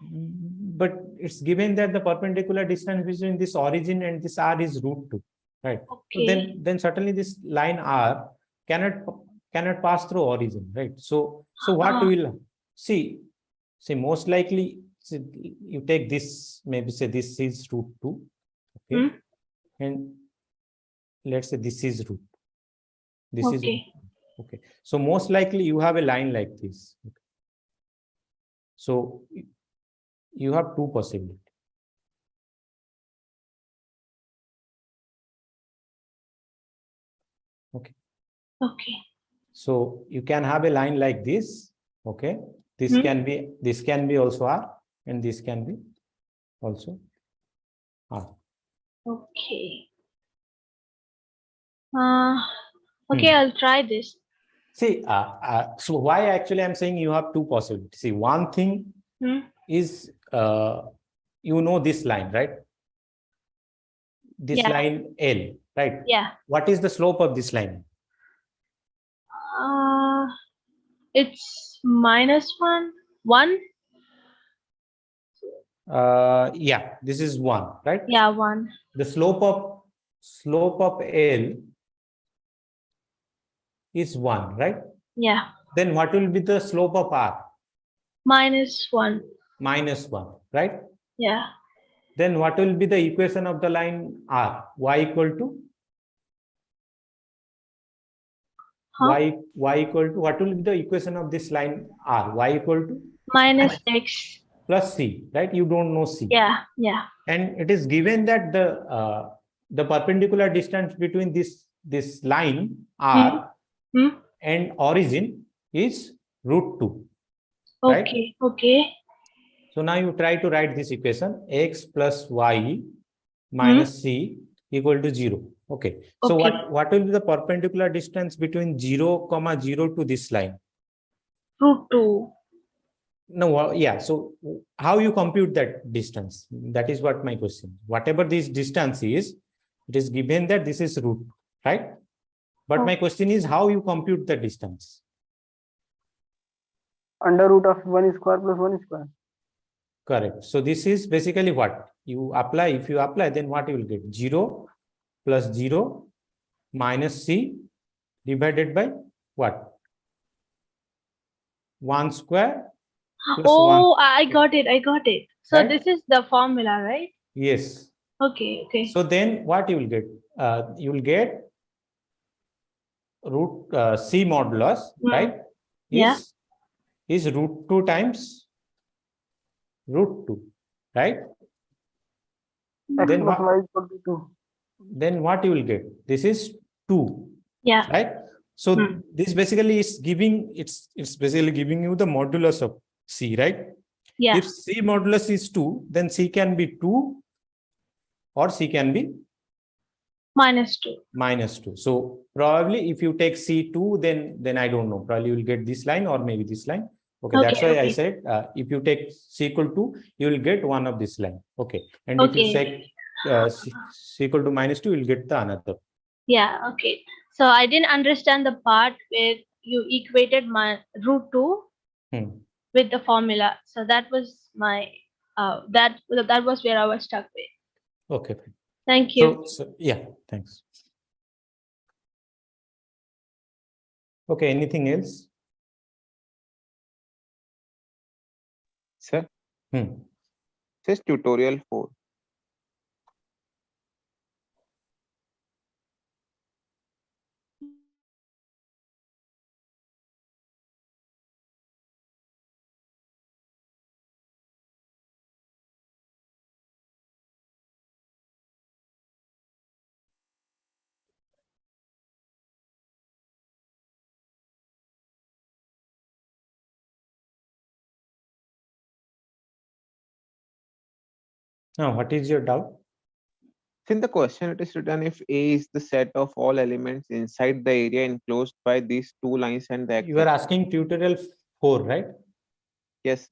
but it's given that the perpendicular distance between this origin and this R is root 2, right? Okay. So then certainly this line R cannot pass through origin, right? So what we will see most likely, you take this, maybe say this is root 2, okay, and let's say this is root. This is okay. So most likely you have a line like this. Okay. So you have two possibilities. Okay. So you can have a line like this. Okay. This can be also R, and this can be also R. Okay. Okay, I'll try this. See, so why actually I'm saying you have two possibilities. See, one thing is, this line, right? This line L, right? Yeah. What is the slope of this line? It's -1. 1? Yeah, this is 1, right? Yeah, 1. The slope of L is 1, right? Yeah. Then what will be the slope of R? -1. -1, right? Yeah. Then what will be the equation of the line R? Y equal to? Y equal to, what will be the equation of this line R? Y equal to? -x. Plus C, right? You don't know C. Yeah. And it is given that the perpendicular distance between this line R and origin is root 2. Okay. Right? Okay. So now you try to write this equation: x plus y minus c equal to 0. Okay. So what will be the perpendicular distance between 0, 0 to this line? Root 2. No, yeah. So how you compute that distance? That is what my question. Whatever this distance is, it is given that this is root, right? But my question is how you compute the distance? Under root of 1 square plus 1 square. Correct. So this is basically what you apply. If you apply, then what you will get? 0 plus 0 minus c divided by what? 1 square. Oh, I got it. So right? this is the formula, right? Yes. Okay. So then what you will get? You will get root c modulus, right? Is root 2 times root 2, right? Then what you will get? This is 2. Yeah. Right? So this basically is giving, it's basically giving you the modulus of c, right? Yeah. If c modulus is 2, then c can be 2 or c can be -2. So probably if you take c2, then I don't know, probably you will get this line or maybe this line. Okay, that's why I said if you take c equal to, you will get one of this line. Okay, and if you take c equal to -2, you will get the another. Yeah. Okay. So I didn't understand the part where you equated my root 2 with the formula. So that was my that was where I was stuck with. Okay. Thank you. So yeah, thanks. Okay, anything else? Sir? Says tutorial 4. Now, what is your doubt? In the question, it is written if A is the set of all elements inside the area enclosed by these two lines and the x. You are asking tutorial 4, right? Yes.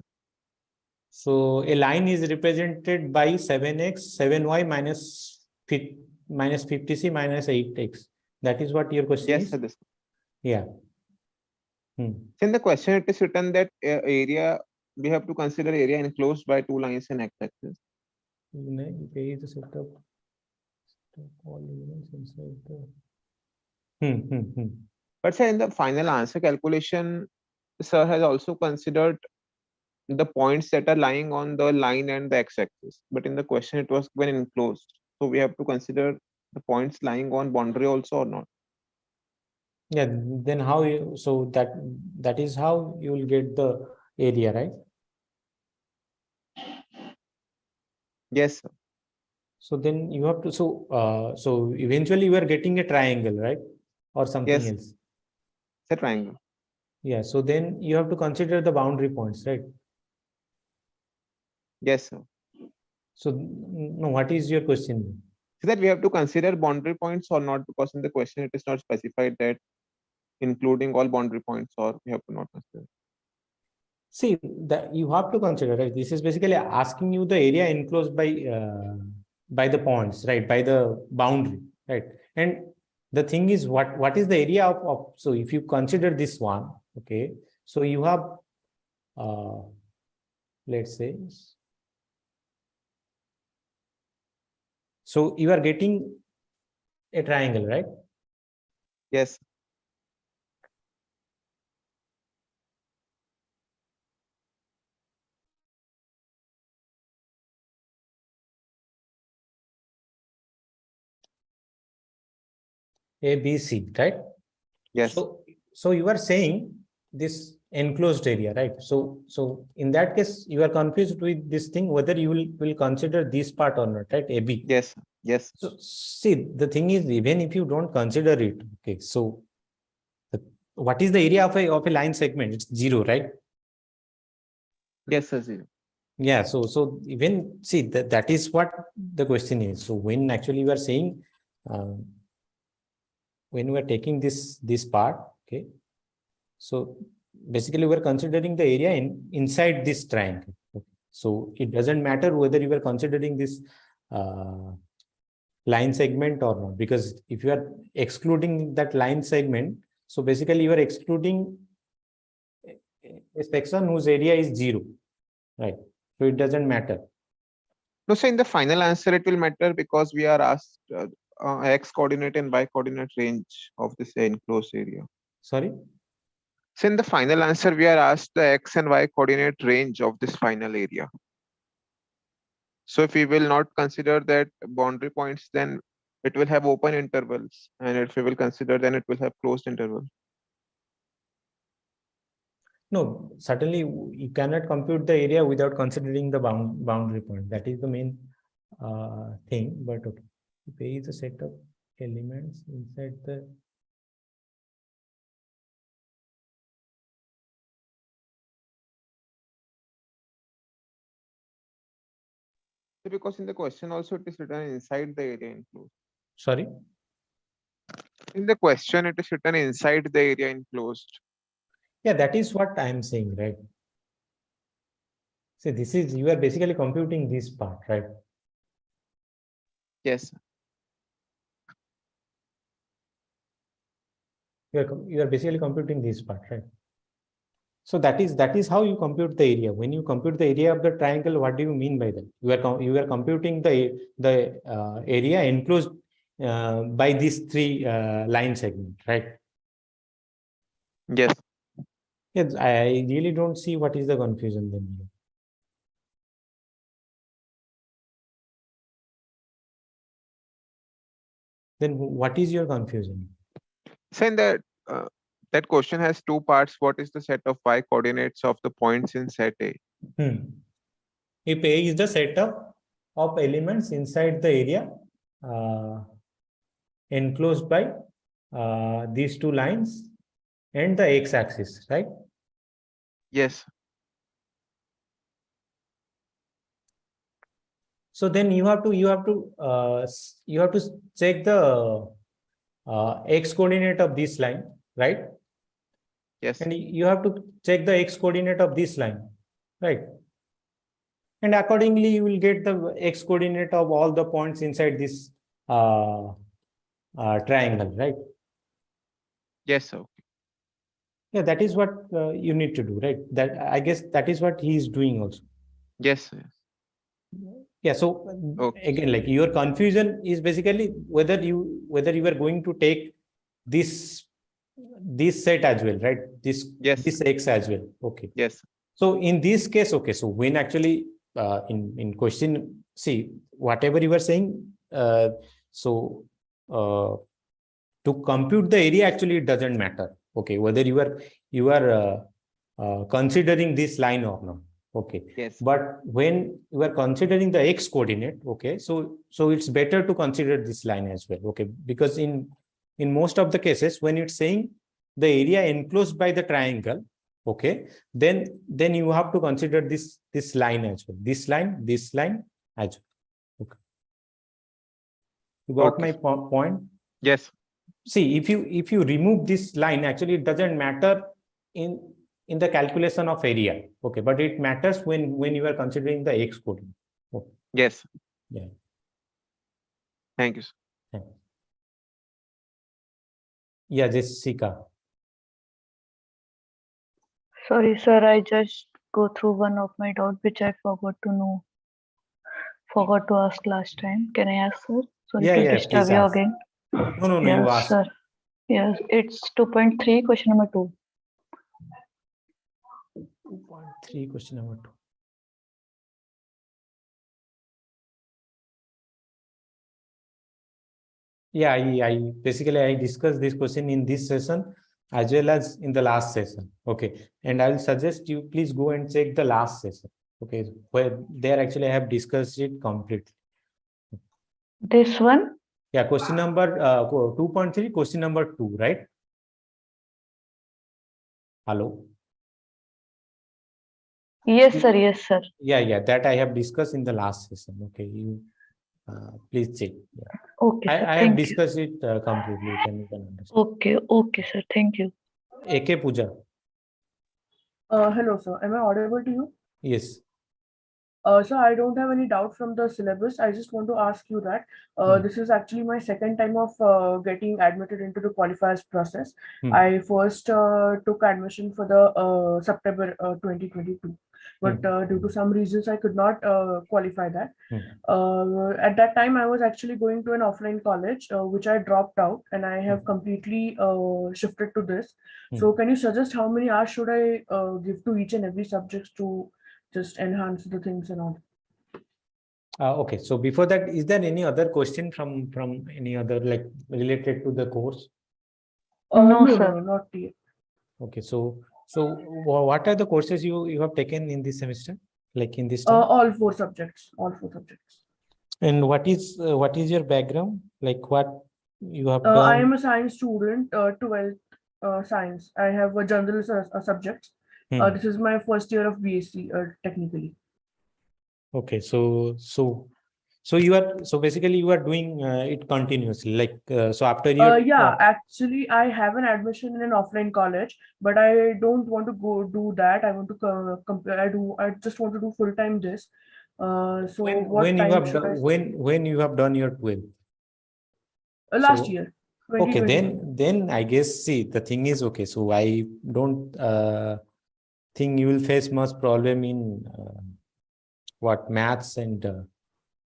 So a line is represented by 7x, 7y minus 50c minus 8x. That is what your question is? Yes, sir. Yeah. In the question, it is written that area, we have to consider area enclosed by two lines and x-axis. If A is the set of all elements inside the. But sir, in the final answer calculation, sir has also considered the points that are lying on the line and the x-axis. But in the question, it was when enclosed. So we have to consider the points lying on boundary also or not. Yeah, then how you, so that is how you will get the area, right? Yes, sir. So then you have to, so eventually you are getting a triangle, right? Or something else. It's a triangle. Yeah, so then you have to consider the boundary points, right? Yes, sir. So no, what is your question? So that we have to consider boundary points or not, because in the question it is not specified that including all boundary points, or we have to not consider. See, that you have to consider, right? This is basically asking you the area enclosed by the points, right? By the boundary, right? And the thing is, what is the area of so if you consider this one, okay, so you have let's say, so you are getting a triangle, right? Yes. A, B, C, right? Yes. So you are saying this enclosed area, right? So in that case, you are confused with this thing, whether you will consider this part or not, right? AB. Yes. Yes. So see, the thing is, even if you don't consider it, okay, so what is the area of a line segment? It's 0, right? Yes, sir, 0. Yeah, so even see that is what the question is. So when actually you are saying when we are taking this part, okay, so basically we're considering the area inside this triangle. Okay. So it doesn't matter whether you are considering this line segment or not, because if you are excluding that line segment, so basically you are excluding a section whose area is 0, right? So it doesn't matter. No, so in the final answer, it will matter because we are asked x coordinate and y coordinate range of this enclosed area. Sorry? So in the final answer, we are asked the x and y coordinate range of this final area. So if we will not consider that boundary points, then it will have open intervals. And if we will consider, then it will have closed interval. No, certainly you cannot compute the area without considering the boundary point. That is the main thing. But okay, if A is a set of elements inside the Because in the question also it is written inside the area enclosed. Sorry? In the question, it is written inside the area enclosed. Yeah, that is what I am saying, right? So this is, you are basically computing this part, right? Yes. You are basically computing this part, right? So that is how you compute the area. When you compute the area of the triangle, what do you mean by that? You are computing the area enclosed by these three line segment, right? Yes. Yes, I really don't see what is the confusion then. Then what is your confusion? Saying that that question has two parts. What is the set of y coordinates of the points in set A? If A is the set of elements inside the area enclosed by these two lines and the x-axis, right? Yes. So then you have to check the x coordinate of this line, right? Yes. And you have to check the x coordinate of this line, right? And accordingly, you will get the x coordinate of all the points inside this triangle, right? Yes, sir. Yeah, that is what you need to do, right? That I guess that is what he is doing also. Yes. Yeah. So again, like your confusion is basically whether you are going to take this set as well, right? This x as well. Okay. Yes. So in this case, okay. So when actually in question, see whatever you were saying. To compute the area, actually it doesn't matter. Okay, whether you are considering this line or not. Okay. Yes. But when you are considering the x coordinate, okay, so it's better to consider this line as well. Okay, because in most of the cases when it's saying the area enclosed by the triangle, okay, then you have to consider this line as well. This line as well. Okay. You got my point? Yes. See, if you remove this line, actually it doesn't matter in the calculation of area. Okay, but it matters when you are considering the x coordinate. Okay. Yes. Yeah. Thank you, sir. Thanks. Yeah, Jessica. Sorry, sir, I just go through one of my doubt which I forgot to ask last time. Can I ask, sir? Sorry to disturb you again. No, yes, you ask. Sir. Yes, it's 2.3, question number 2. 2.3, question number 2. Yeah, I basically discussed this question in this session as well as in the last session. Okay, and I'll suggest you please go and check the last session. Okay, where there actually I have discussed it completely. This one? Yeah, question number 2.3, question number 2, right? Hello. Yes, sir. Yes, sir. Yeah, that I have discussed in the last session. Okay, you please check. Yeah. Okay, sir. I have discussed it completely. You can understand. Okay, sir. Thank you. AK Puja. Hello, sir. Am I audible to you? Yes. So I don't have any doubt from the syllabus. I just want to ask you that this is actually my second time of getting admitted into the qualifiers process. I first took admission for the September 2022, but due to some reasons I could not qualify that. At that time, I was actually going to an offline college, which I dropped out, and I have completely shifted to this. So can you suggest how many hours should I give to each and every subject to just enhance the things and all? Okay, so before that, is there any other question from any other like related to the course? No, sir. No, not yet. Okay, so what are the courses you have taken in this semester, like in this time? All four subjects. And what is your background? Like what you have done? I am a science student, 12th science. I have a general subjects. This is my first year of BSc technically. Okay, so basically you are doing it continuously, like so after you. Yeah, actually I have an admission in an offline college, but I don't want to go do that. I want to I just want to do full time this. So when you have done your 12th? Last year. Okay, 2021. then I guess, see, the thing is, okay, so I don't think you will face much problem in what maths and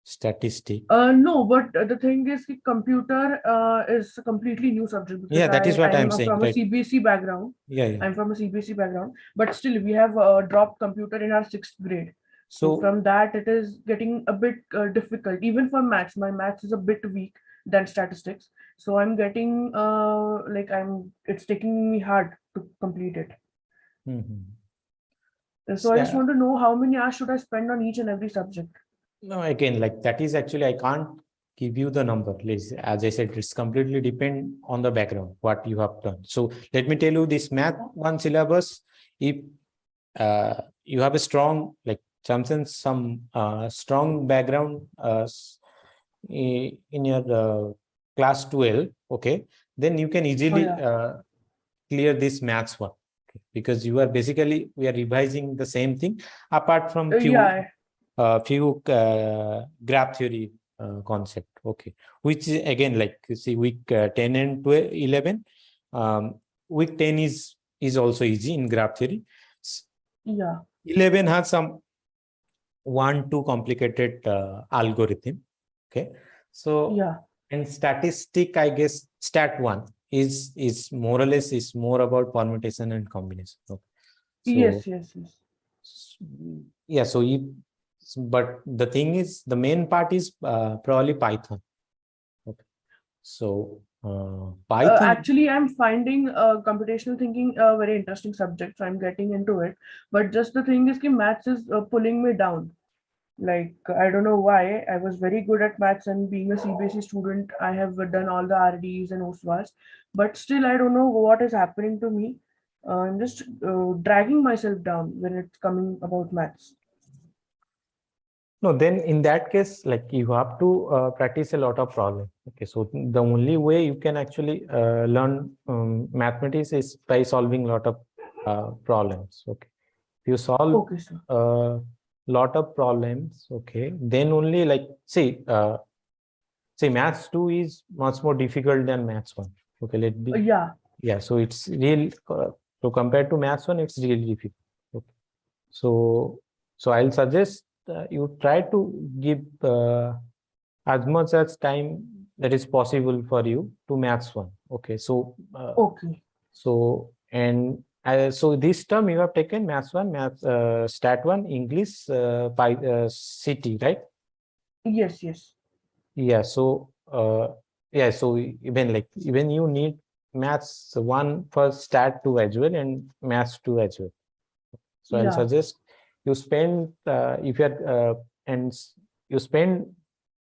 statistics. No, but the thing is, computer is a completely new subject because Yeah, that is what I'm I'm saying, from a right? CBSE background. Yeah, yeah. I'm from a CBSE background, but still we have dropped computer in our 6th grade. So So from that, it is getting a bit difficult. Even for maths, my maths is a bit weak than statistics. So I'm getting it's taking me hard to complete it. So I just yeah. want to know how many hours should I spend on each and every subject. No, again, like that is actually, I can't give you the number. As I said, it's completely depend on the background, what you have done. So let me tell you this math one syllabus. If you have a strong, like some strong background in your class 12, okay, then you can easily clear this maths one. Okay, because you are basically, we are revising the same thing apart from few graph theory concept, okay, which is again, like you see, week 10 and 12, 11, week 10 is also easy in graph theory. 11 has some 1-2 complicated algorithm, okay. So and statistic, I guess stat 1 is more or less is more about permutation and combination, okay. So Yes. yeah, so but the thing is, the main part is probably Python. Okay, so Python. Actually, I'm finding computational thinking a very interesting subject, so I'm getting into it. But just the thing is, maths is pulling me down. Like, I don't know why. I was very good at maths, and being a CBSE student, I have done all the RDs and OSWAs. But still, I don't know what is happening to me. I'm just dragging myself down when it's coming about maths. No, then in that case, like you have to practice a lot of problems. Okay, so the only way you can actually learn mathematics is by solving a lot of problems. Okay, if you solve a lot of problems, okay, then only, like, say maths 2 is much more difficult than maths 1. Okay, yeah, so it's real. So compared to maths 1, it's really difficult. Okay, so I'll suggest you try to give as much as time that is possible for you to maths 1. Okay, so so and so this term you have taken maths 1, maths stat 1, English, by CT, right? Yes. Yeah, so yeah, so even you need maths 1 for stat 2 as well and maths 2 as well. So I'll suggest you spend if you're and you spend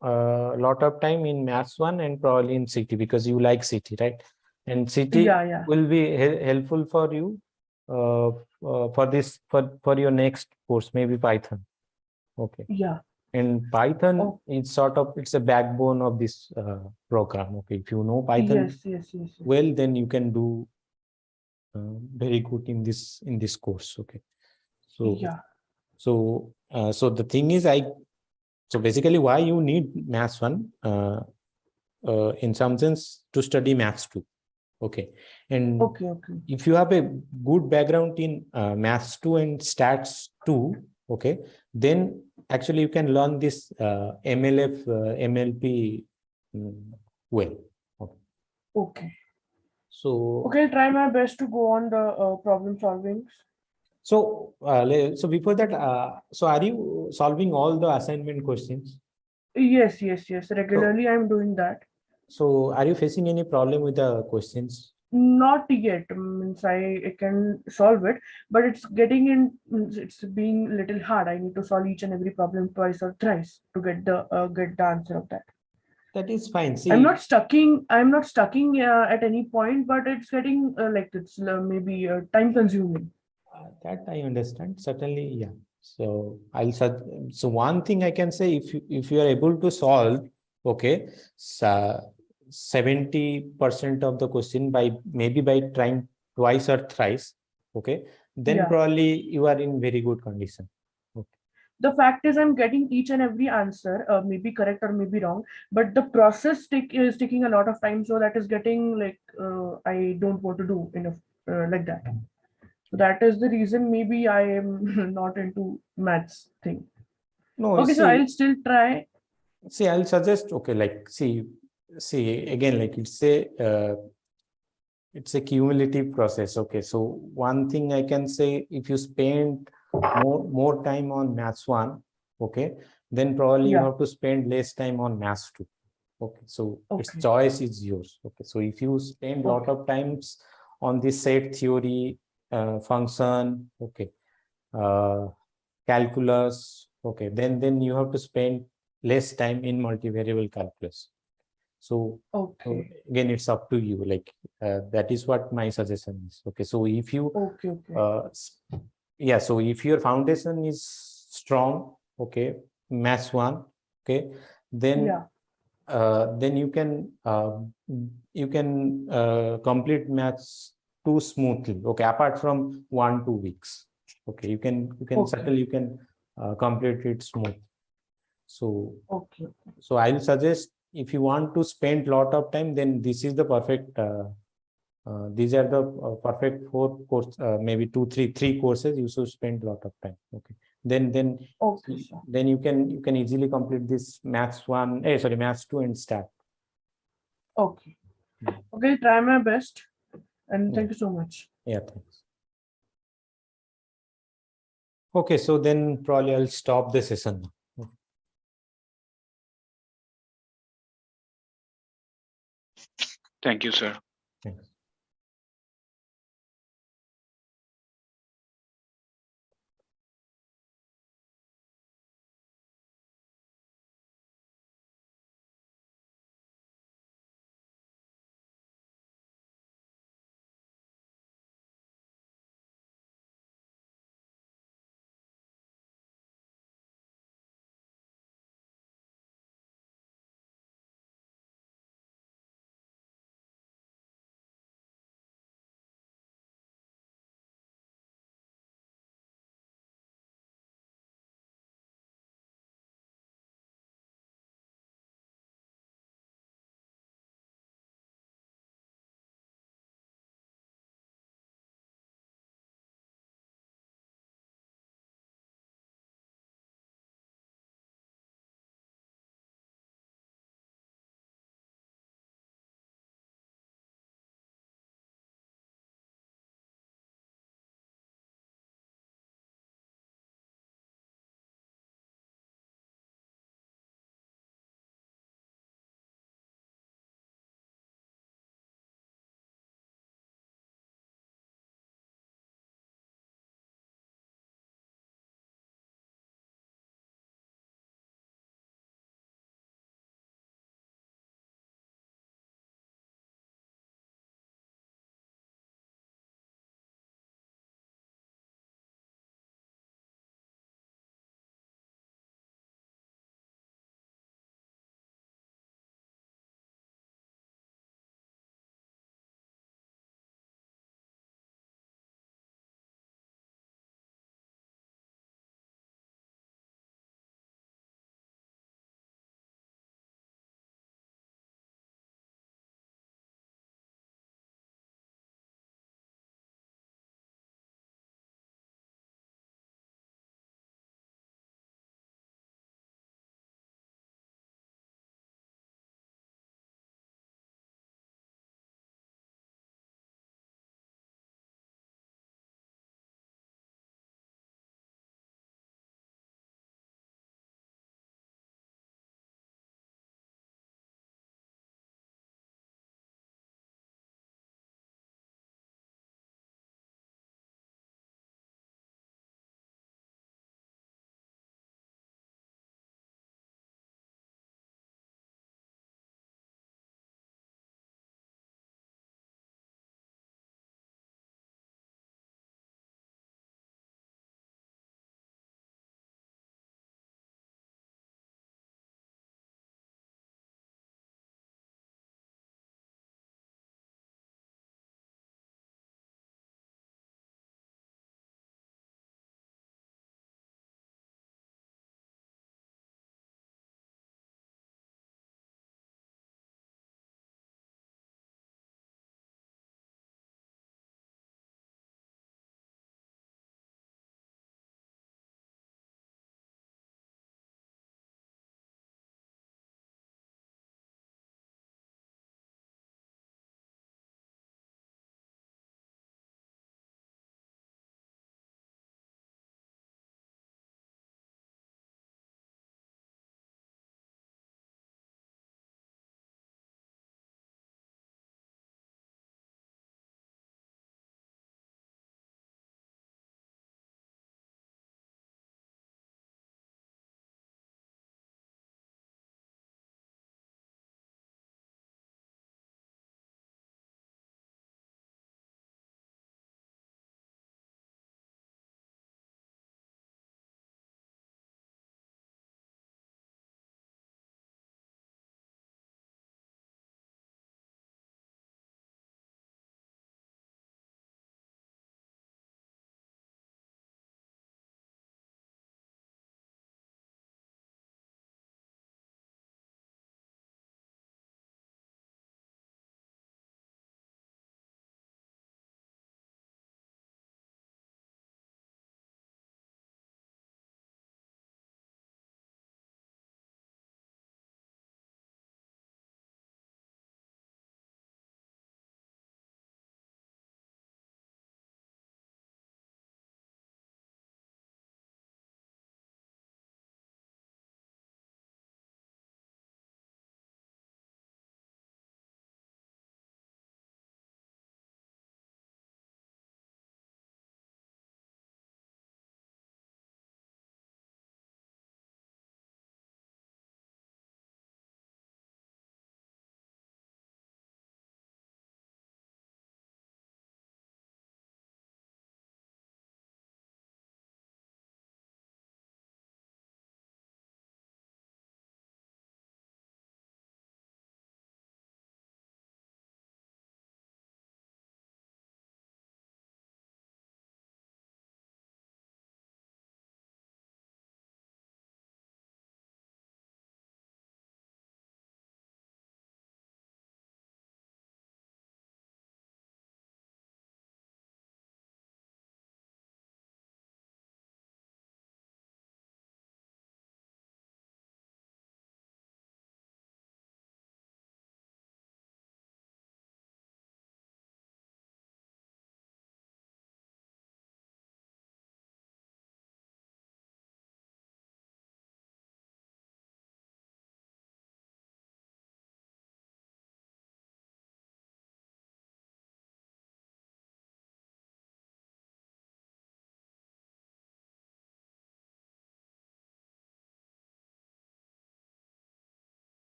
a lot of time in maths 1 and probably in CT because you like CT, right? And CT will be helpful for you for your next course, maybe Python. Okay. Yeah. And Python is sort of, it's a backbone of this program. Okay, if you know Python well, then you can do very good in this course. Okay, so so the thing is, so basically why you need maths 1 in some sense to study maths 2. Okay, and if you have a good background in maths 2 and stats 2, okay, then actually you can learn this MLF, MLP well. Okay. So I'll try my best to go on the problem solving. So so before that, so are you solving all the assignment questions? Yes. Regularly, I'm doing that. So are you facing any problem with the questions? Not yet. Means I can solve it, but it's getting in. It's being a little hard. I need to solve each and every problem twice or thrice to get the answer of that. That is fine. See, I'm not stucking at any point, but it's getting like it's maybe time consuming. That I understand. Certainly, yeah. So so one thing I can say, if you are able to solve, okay, 70% of the question by trying twice or thrice, okay, then probably you are in very good condition. Okay. the fact is I'm getting each and every answer, maybe correct or maybe wrong, but the process is taking a lot of time. So that is getting like, I don't want to do enough like that. So that is the reason maybe I am not into maths thing. No, Okay, see, so I'll still try. See, I'll suggest, okay, like, see again, like it's a cumulative process. Okay, so one thing I can say, if you spend more time on maths 1, okay, then probably you Yeah. have to spend less time on maths 2. Okay, so its Okay. choice is yours. Okay, so if you spend a lot Okay. of times on this set theory, function, okay, calculus, okay, then you have to spend less time in multivariable calculus. So Okay. again, it's up to you. Like that is what my suggestion is. Okay, so if you yeah, so if your foundation is strong, okay, maths 1, okay, then then you can complete maths 2 smoothly. Okay, apart from 1-2 weeks. Okay, you can certainly you can complete it smooth. So okay. So I'll suggest, if you want to spend a lot of time, then this is the perfect. These are the perfect 4 course, maybe 3 courses. You should spend a lot of time. Okay. Then Okay, sir. then you can easily complete this maths 1. Maths 2 and start. Okay. Okay, try my best. And thank you so much. Yeah, thanks. Okay, so then probably I'll stop the session now. Thank you, sir. Thanks.